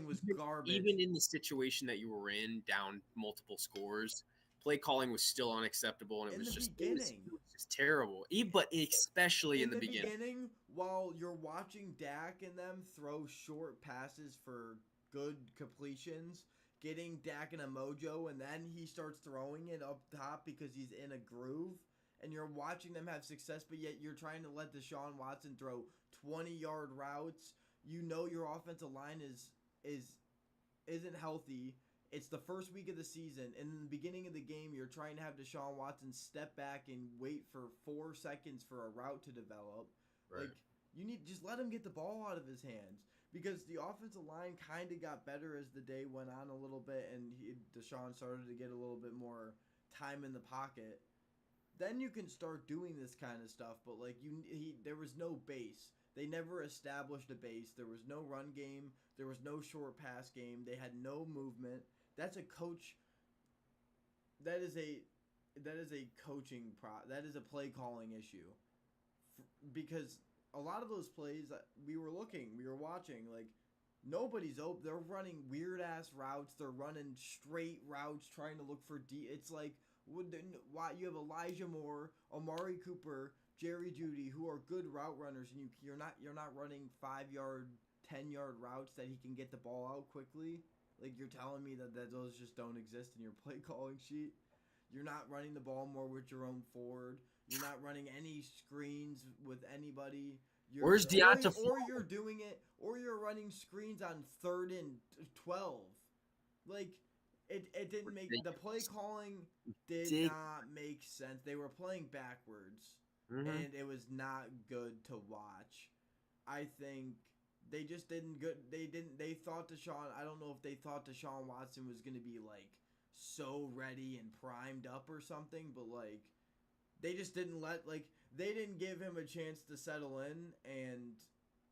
was garbage. Even in the situation that you were in, down multiple scores, play calling was still unacceptable, and it was just terrible. But especially in the beginning, while you're watching Dak and them throw short passes for good completions, getting Dak in a mojo, and then he starts throwing it up top because he's in a groove. And you're watching them have success, but yet you're trying to let Deshaun Watson throw 20-yard routes. You know your offensive line isn't healthy. It's the first week of the season, and in the beginning of the game, you're trying to have Deshaun Watson step back and wait for 4 seconds for a route to develop. Right. Like, you need just let him get the ball out of his hands, because the offensive line kind of got better as the day went on a little bit, and Deshaun started to get a little bit more time in the pocket. Then you can start doing this kind of stuff, but like there was no base. They never established a base. There was no run game. There was no short pass game. They had no movement. That's a coach. That is a coaching that is a play calling issue, because a lot of those plays we were watching, like, nobody's open. They're running weird ass routes. They're running straight routes, trying to look for It's like, why you have Elijah Moore, Amari Cooper, Jerry Jeudy, who are good route runners, and you're not running 5-yard, 10-yard routes that he can get the ball out quickly. Like, you're telling me that those just don't exist in your play calling sheet. You're not running the ball more with Jerome Ford. You're not running any screens with anybody. Where's Deonta Ford? Or you're doing it, or you're running screens on 3rd and 12. Like, it didn't make the play calling did not make sense. They were playing backwards. and it was not good to watch. I think they just didn't good. They thought Deshaun. I don't know if they thought Deshaun Watson was going to be like so ready and primed up or something, but like they just didn't they didn't give him a chance to settle in, and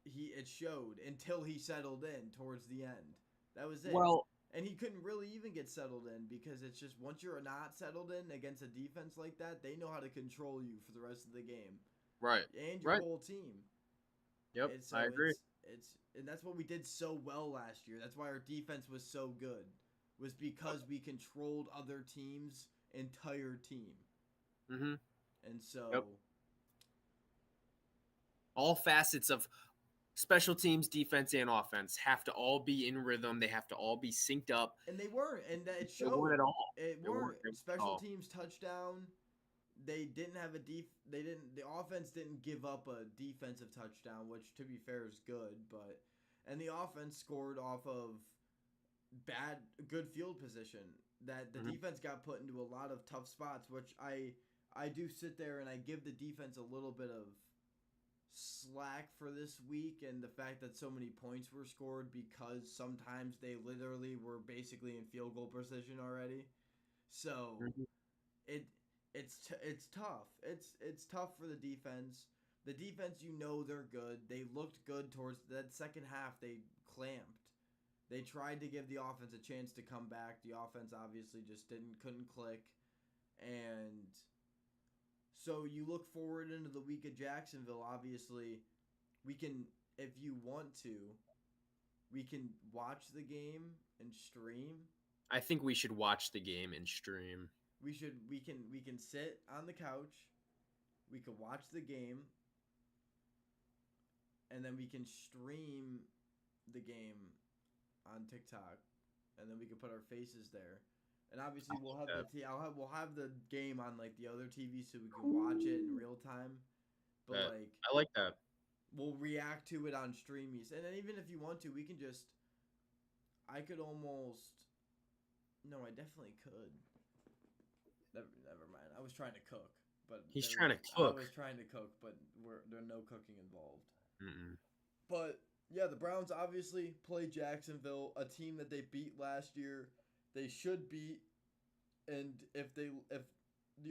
it showed until he settled in towards the end. That was it. Well, and he couldn't really even get settled in because it's just once you're not settled in against a defense like that, they know how to control you for the rest of the game. Right. And your whole team. Yep, I agree. And that's what we did so well last year. That's why our defense was so good. Was because we controlled other teams' entire team. Mm-hmm. And so all facets of special teams, defense, and offense have to all be in rhythm. They have to all be synced up. And they weren't, and it showed. They weren't at all. It weren't. Special teams touchdown. They didn't have the offense didn't give up a defensive touchdown, which to be fair is good, and the offense scored off of good field position. That the defense got put into a lot of tough spots, which I do sit there and I give the defense a little bit of slack for this week, and the fact that so many points were scored because sometimes they literally were basically in field goal precision already. So it's tough. It's tough for the defense. The defense, they're good. They looked good towards that second half. They clamped. They tried to give the offense a chance to come back. The offense obviously just couldn't click. And so you look forward into the week of Jacksonville. Obviously, we can, if you want to, we can watch the game and stream. I think we should watch the game and stream. We can sit on the couch. We could watch the game. And then we can stream the game on TikTok, and then we can put our faces there. And obviously we'll have we'll have the game on like the other TV so we can watch it in real time. But I like that. We'll react to it on Streamies. And then even if you want to, we can just I definitely could. Never mind. I was trying to cook, but he's trying to cook. I was trying to cook, but there's no cooking involved. Mm-mm. But yeah, the Browns obviously play Jacksonville, a team that they beat last year. They should beat, and if the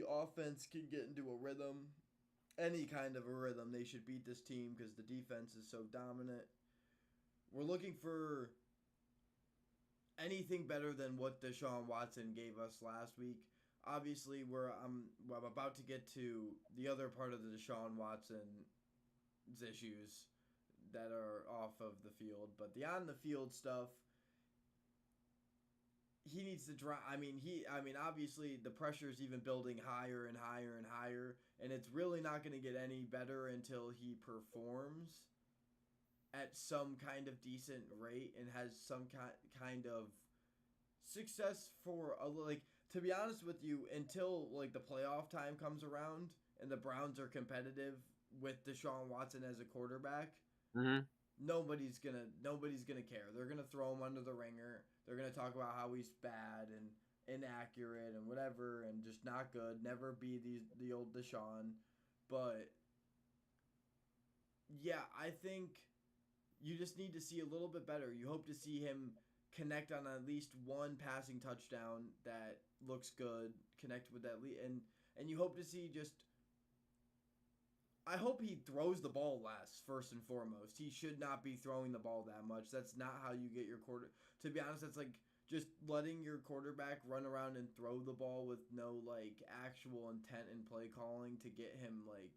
offense can get into a rhythm, any kind of a rhythm, they should beat this team because the defense is so dominant. We're looking for anything better than what Deshaun Watson gave us last week. Obviously, I'm about to get to the other part of the Deshaun Watson's issues that are off of the field, but the on the field stuff, he needs to drive. Obviously the pressure is even building higher and higher and higher, and it's really not going to get any better until he performs at some kind of decent rate and has some kind of success for to be honest with you, until like the playoff time comes around and the Browns are competitive with Deshaun Watson as a quarterback. Mm-hmm. Nobody's gonna care. They're gonna throw him under the ringer. They're gonna talk about how he's bad and inaccurate and whatever and just not good. Never be the old Deshaun. But yeah, I think you just need to see a little bit better. You hope to see him connect on at least one passing touchdown that looks good. Connect with that and you hope to see just. I hope he throws the ball less, first and foremost. He should not be throwing the ball that much. That's not how you get your quarter. To be honest, that's like just letting your quarterback run around and throw the ball with no like actual intent and play calling to get him like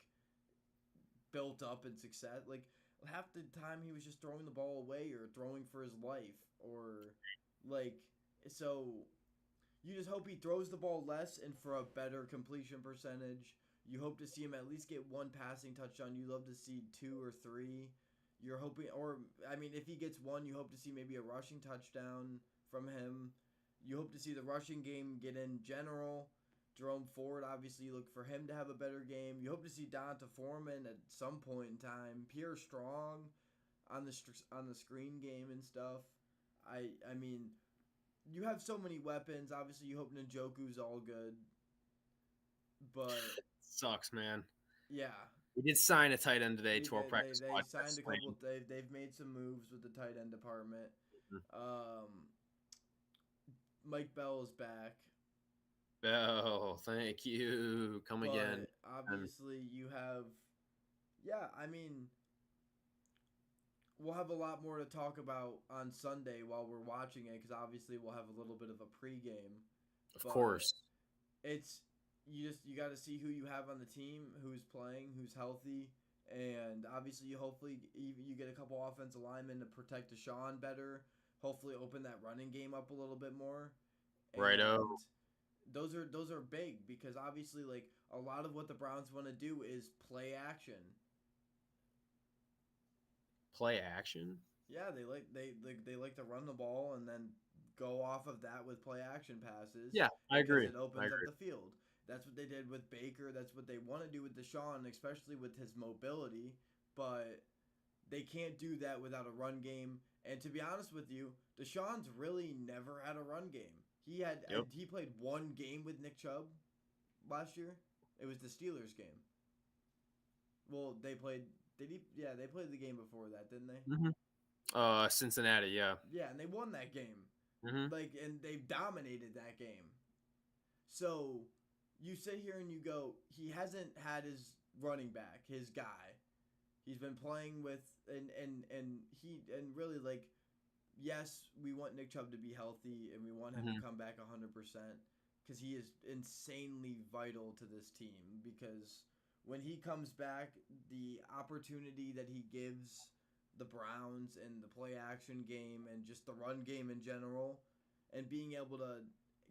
built up and success. Like half the time he was just throwing the ball away or throwing for his life or like so. You just hope he throws the ball less and for a better completion percentage. You hope to see him at least get one passing touchdown. You love to see 2 or 3. You're hoping, if he gets one, you hope to see maybe a rushing touchdown from him. You hope to see the rushing game get in general. Jerome Ford, obviously, you look for him to have a better game. You hope to see Donta Foreman at some point in time. Pierre Strong on the screen game and stuff. You have so many weapons. Obviously, you hope Njoku's all good. But sucks, man. Yeah. We did sign a tight end today to our practice They squad. signed a couple. They've made some moves with the tight end department. Mike Bell is back. Bell, thank you. Come again. Obviously, you have. Yeah, I mean, we'll have a lot more to talk about on Sunday while we're watching it because obviously we'll have a little bit of a pregame. Of course. It's you got to see who you have on the team, who's playing, who's healthy, and obviously hopefully you get a couple offensive linemen to protect Deshaun better. Hopefully open that running game up a little bit more. Righto. Those are big because obviously like a lot of what the Browns want to do is play action. Play action? Yeah, they like to run the ball and then go off of that with play action passes. Yeah, I agree. Because it opens up the field. That's what they did with Baker. That's what they want to do with Deshaun, especially with his mobility. But they can't do that without a run game. And to be honest with you, Deshaun's really never had a run game. He played one game with Nick Chubb last year. It was the Steelers game. Well, they played. Did he? Yeah, they played the game before that, didn't they? Mm-hmm. Cincinnati, yeah. Yeah, and they won that game. Mm-hmm. And they dominated that game. So you sit here and you go, he hasn't had his running back, his guy. He's been playing with and really like, yes, we want Nick Chubb to be healthy and we want him to come back 100% because he is insanely vital to this team because when he comes back, the opportunity that he gives the Browns and the play action game and just the run game in general and being able to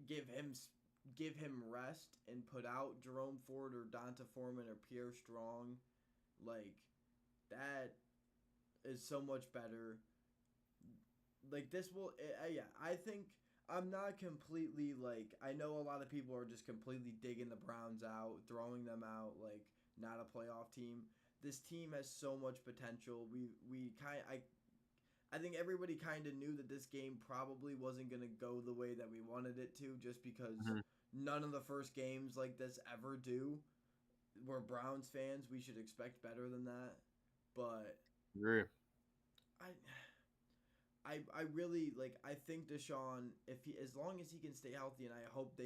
give him rest and put out Jerome Ford or Donta Foreman or Pierre Strong, like that is so much better. Like this will, yeah. I think I'm not completely like I know a lot of people are just completely digging the Browns out, throwing them out, like not a playoff team. This team has so much potential. I think everybody kind of knew that this game probably wasn't going to go the way that we wanted it to just because none of the first games like this ever do. We're Browns fans. We should expect better than that. But I really like. I think Deshaun, as long as he can stay healthy, and I hope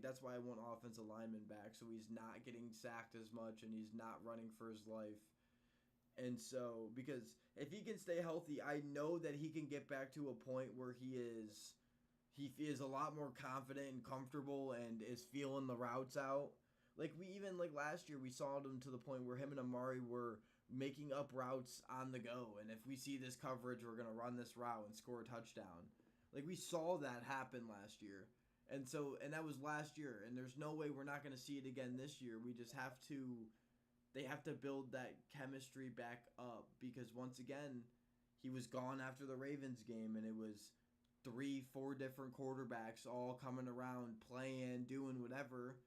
that's why I want offensive lineman back, so he's not getting sacked as much and he's not running for his life. And so, because if he can stay healthy, I know that he can get back to a point where he is a lot more confident and comfortable and is feeling the routes out. Like we even like last year, we saw him to the point where him and Amari were making up routes on the go, and if we see this coverage, we're gonna run this route and score a touchdown. Like we saw that happen last year, and that was last year, and there's no way we're not gonna see it again this year. We just have to. They have to build that chemistry back up because once again, he was gone after the Ravens game, and it was 3-4 different quarterbacks all coming around, playing, doing whatever.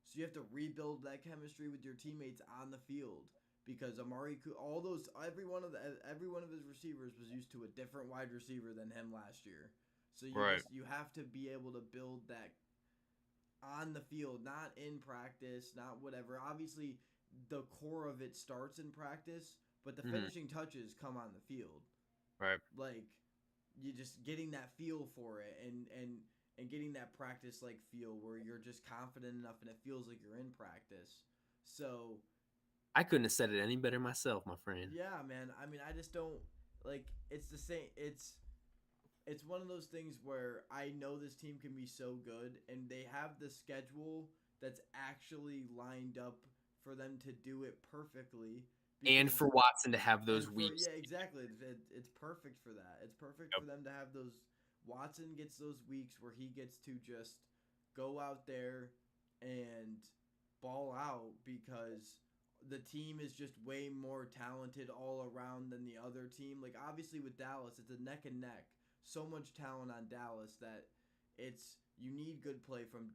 So you have to rebuild that chemistry with your teammates on the field. Because every one of his receivers was used to a different wide receiver than him last year. So you have to be able to build that on the field, not in practice, not whatever. Obviously, the core of it starts in practice, but the finishing touches come on the field. Right. Like you just getting that feel for it and getting that practice like feel where you're just confident enough and it feels like you're in practice. So I couldn't have said it any better myself, my friend. Yeah, man. I mean, I just don't like. It's the same. It's one of those things where I know this team can be so good, and they have the schedule that's actually lined up for them to do it perfectly. And for Watson to have those weeks. Yeah, exactly. It's perfect for that. It's perfect for them to have those. Watson gets those weeks where he gets to just go out there and ball out because the team is just way more talented all around than the other team. Like obviously with Dallas, it's a neck and neck. So much talent on Dallas that you need good play from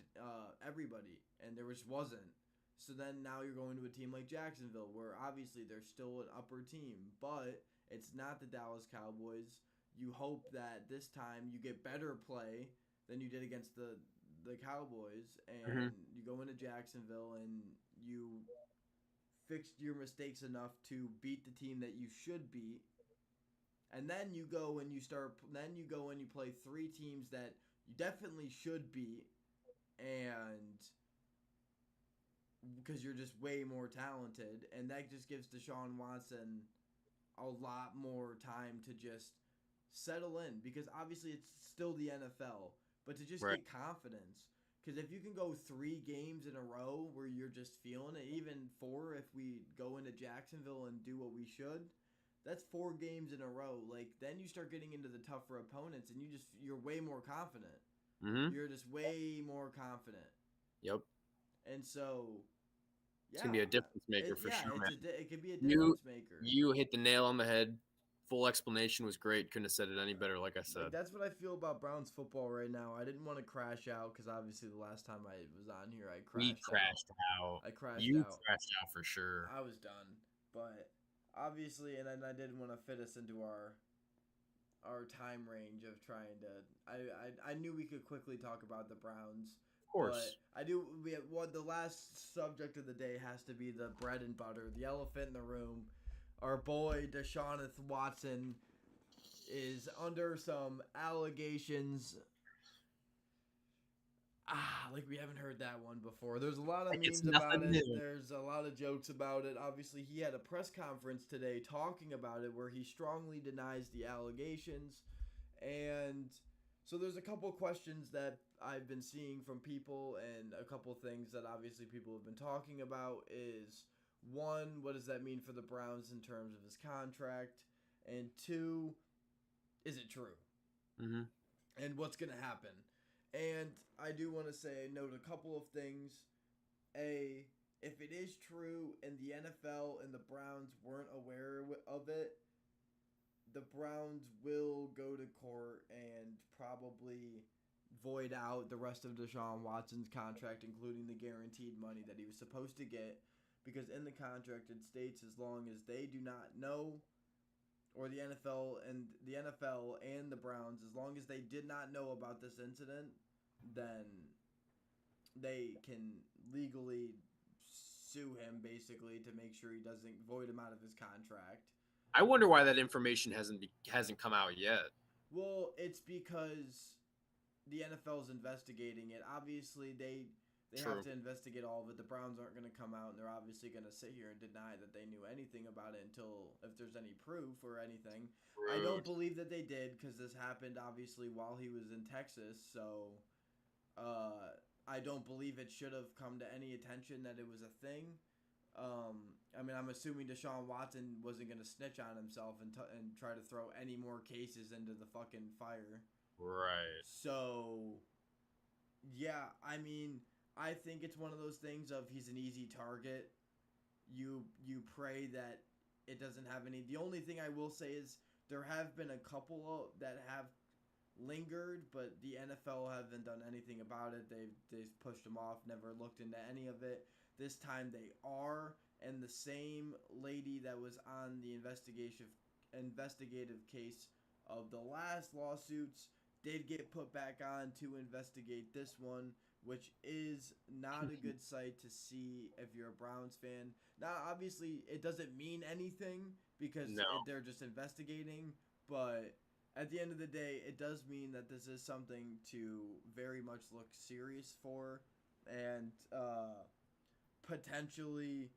everybody, and there just wasn't. So then now you're going to a team like Jacksonville, where obviously they're still an upper team, but it's not the Dallas Cowboys. You hope that this time you get better play than you did against the Cowboys, and you go into Jacksonville and you fixed your mistakes enough to beat the team that you should beat. And then you go and you play 3 teams that you definitely should beat, and because you're just way more talented, and that just gives Deshaun Watson a lot more time to just settle in, because obviously it's still the NFL, but to just get confidence. Because if you can go 3 games in a row where you're just feeling it, even 4 if we go into Jacksonville and do what we should, that's 4 games in a row. Like, then you start getting into the tougher opponents, and you're way more confident. Mm-hmm. You're just way more confident. Yep. And so, it's gonna be a difference maker for sure. It could be a difference maker. You hit the nail on the head. Full explanation was great. Couldn't have said it any better, like I said. That's what I feel about Browns football right now. I didn't want to crash out because obviously the last time I was on here, I crashed out. I crashed out. Crashed out for sure. I was done. But obviously, and I didn't want to fit us into our time range of trying to. I knew we could quickly talk about the Browns. Of course. But I do. The last subject of the day has to be the bread and butter, the elephant in the room. Our boy Deshaun Watson is under some allegations. Like we haven't heard that one before. There's a lot of memes about it. New. There's a lot of jokes about it. Obviously, he had a press conference today talking about it where he strongly denies the allegations. And so there's a couple questions that I've been seeing from people, and a couple things that obviously people have been talking about is, 1, what does that mean for the Browns in terms of his contract? And 2, is it true? Mm-hmm. And what's going to happen? And I do want to note a couple of things. A, if it is true and the NFL and the Browns weren't aware of it, the Browns will go to court and probably void out the rest of Deshaun Watson's contract, including the guaranteed money that he was supposed to get. Because in the contract it states as long as they do not know, or the NFL and the Browns, as long as they did not know about this incident, then they can legally sue him basically to make sure he doesn't void him out of his contract. I wonder why that information hasn't come out yet. Well, it's because the NFL is investigating it. Obviously, they have to investigate all of it. The Browns aren't going to come out, and they're obviously going to sit here and deny that they knew anything about it until if there's any proof or anything. Rude. I don't believe that they did, because this happened obviously while he was in Texas. So I don't believe it should have come to any attention that it was a thing. I mean, I'm assuming Deshaun Watson wasn't going to snitch on himself and try to throw any more cases into the fucking fire. Right. So, yeah, I mean, I think it's one of those things of he's an easy target. You pray that it doesn't have any. The only thing I will say is there have been a couple that have lingered, but the NFL haven't done anything about it. They've pushed them off, never looked into any of it. This time they are, and the same lady that was on the investigative case of the last lawsuits did get put back on to investigate this one, which is not a good sight to see if you're a Browns fan. Now, obviously, it doesn't mean anything because they're just investigating, but at the end of the day, it does mean that this is something to very much look serious for, and potentially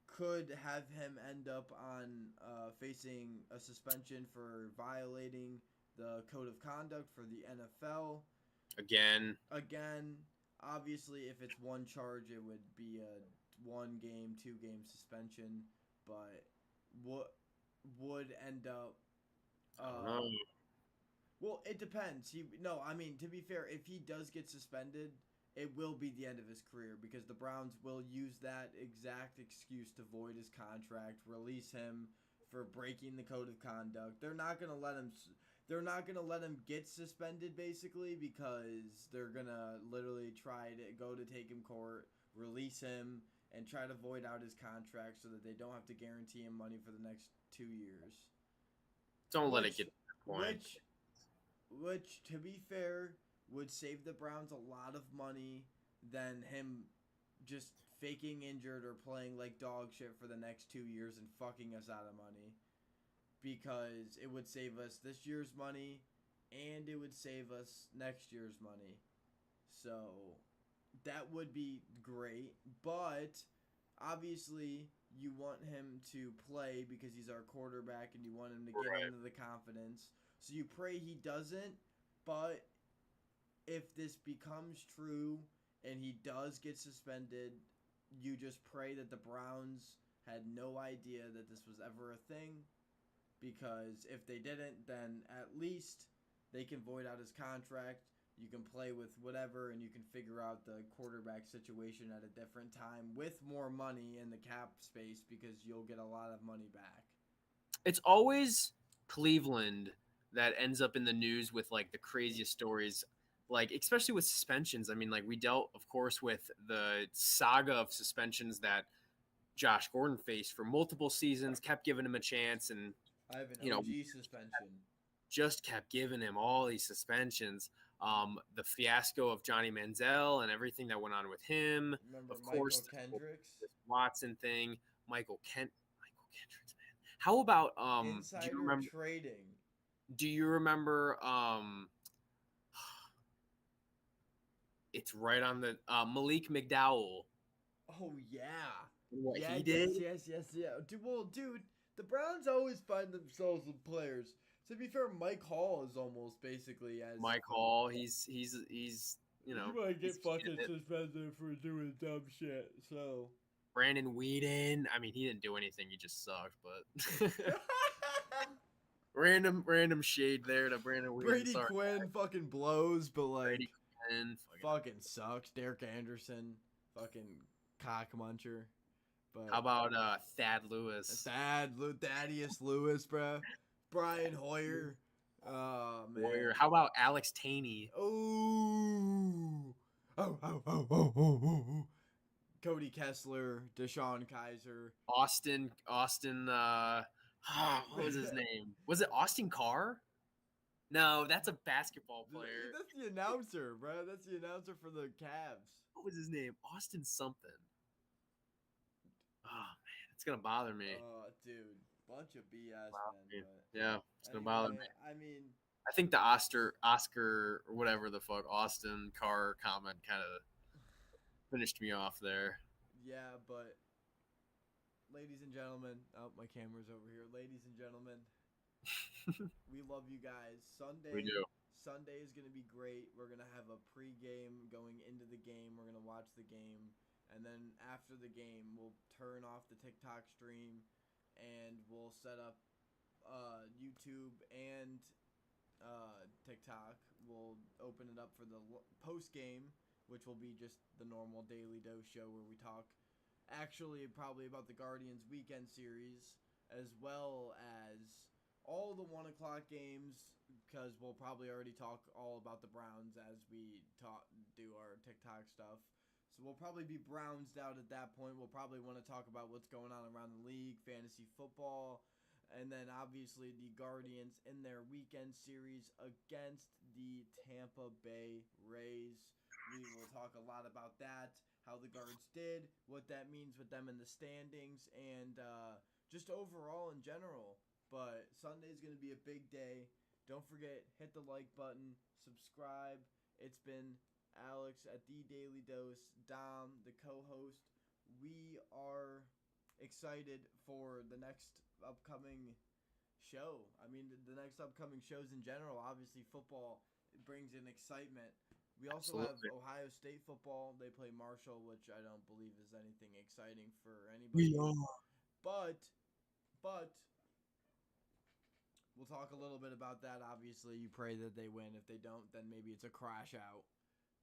could have him end up on facing a suspension for violating the code of conduct for the NFL. Again, obviously, if it's one charge, it would be a 1-game, 2-game suspension, but what would end up... well, it depends. To be fair, if he does get suspended, it will be the end of his career, because the Browns will use that exact excuse to void his contract, release him for breaking the code of conduct. They're not going to let him get suspended, basically, because they're going to literally try to go to take him court, release him, and try to void out his contract so that they don't have to guarantee him money for the next 2 years. Don't let it get to that point. Which, to be fair, would save the Browns a lot of money than him just faking injured or playing like dog shit for the next 2 years and fucking us out of money, because it would save us this year's money and it would save us next year's money. So that would be great, but obviously you want him to play because he's our quarterback and you want him to get into the confidence. So you pray he doesn't, but if this becomes true and he does get suspended, you just pray that the Browns had no idea that this was ever a thing, because if they didn't, then at least they can void out his contract. You can play with whatever, and you can figure out the quarterback situation at a different time with more money in the cap space, because you'll get a lot of money back. It's always Cleveland that ends up in the news with like the craziest stories, like especially with suspensions. I mean, like we dealt, of course, with the saga of suspensions that Josh Gordon faced for multiple seasons, kept giving him a chance, and I have an OG suspension. Just kept giving him all these suspensions. The fiasco of Johnny Manziel and everything that went on with him. Remember of Michael course, Kendricks? the Watson thing, Michael Kendricks, man. How about insider trading? Do you remember it's right on the Malik McDowell? Oh yeah. What he did? Yes. Dude, the Browns always find themselves with players. To be fair, Mike Hall is almost basically as Mike Hall. He's you know, you might get fucking suspended for doing dumb shit. So Brandon Weeden. I mean, he didn't do anything. He just sucked. But random shade there to Brandon Weeden. Brady Quinn fucking blows, but like Brady Quinn fucking sucks. Derek Anderson, fucking cock muncher. But how about Thad Lewis? Thaddeus Lewis, bro. Brian Hoyer. Oh, man. Hoyer. How about Alex Taney? Oh. Cody Kessler, Deshaun Kaiser. Austin, what was his name? Was it Austin Carr? No, that's a basketball player. That's the announcer, bro. That's the announcer for the Cavs. What was his name? Austin something. Oh, man. It's going to bother me. Oh, dude. Bunch of BS, man. Yeah, it's going to bother me. I mean, I think the Oscar or whatever the fuck, Austin Carr comment kind of finished me off there. Yeah, but ladies and gentlemen, my camera's over here. Ladies and gentlemen, we love you guys. We do. Sunday is going to be great. We're going to have a pregame going into the game. We're going to watch the game. And then after the game, we'll turn off the TikTok stream and we'll set up YouTube and TikTok. We'll open it up for the post-game, which will be just the normal Daily Dose show where we talk actually probably about the Guardians weekend series, as well as all the 1 o'clock games, because we'll probably already talk all about the Browns as we do our TikTok stuff. So we'll probably be Brownsed out at that point. We'll probably want to talk about what's going on around the league, fantasy football, and then obviously the Guardians in their weekend series against the Tampa Bay Rays. We will talk a lot about that, how the Guards did, what that means with them in the standings, and just overall in general. But Sunday's going to be a big day. Don't forget, hit the like button, subscribe. It's been Alex at The Daily Dose, Dom, the co-host. We are excited for the next upcoming show. I mean, the next upcoming shows in general. Obviously, football brings in excitement. We also have Ohio State football. They play Marshall, which I don't believe is anything exciting for anybody. We are. But we'll talk a little bit about that. Obviously, you pray that they win. If they don't, then maybe it's a crash out.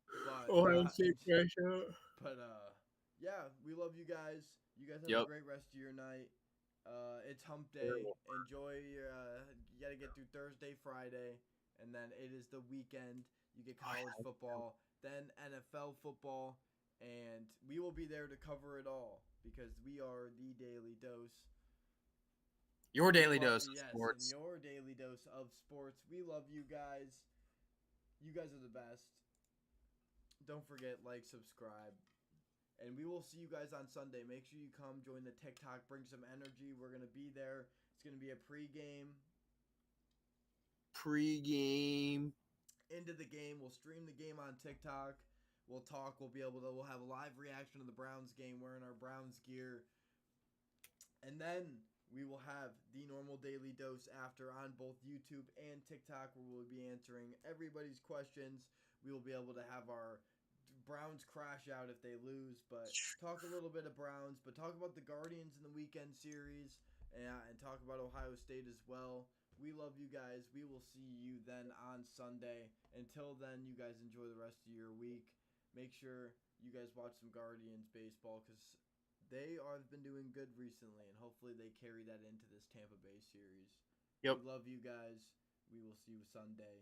But Ohio State crash out. But yeah, we love you guys. You guys have a great rest of your night. It's hump day. Enjoy your you gotta get through Thursday, Friday, and then it is the weekend. You get college football, then NFL football, and we will be there to cover it all because we are The Daily Dose. Your daily dose of sports. Your daily dose of sports. We love you guys. You guys are the best. Don't forget, like, subscribe. And we will see you guys on Sunday. Make sure you come join the TikTok. Bring some energy. We're going to be there. It's going to be a pregame. Into the game. We'll stream the game on TikTok. We'll talk. We'll have a live reaction to the Browns game wearing our Browns gear. And then we will have the normal daily dose after on both YouTube and TikTok, where we'll be answering everybody's questions. We will be able to have our Browns crash out if they lose, but talk a little bit of Browns, but talk about the Guardians in the weekend series, and talk about Ohio State as well. We love you guys. We will see you then on Sunday. Until then, you guys enjoy the rest of your week. Make sure you guys watch some Guardians baseball, because they have been doing good recently, and hopefully they carry that into this Tampa Bay series. Yep. We love you guys. We will see you Sunday.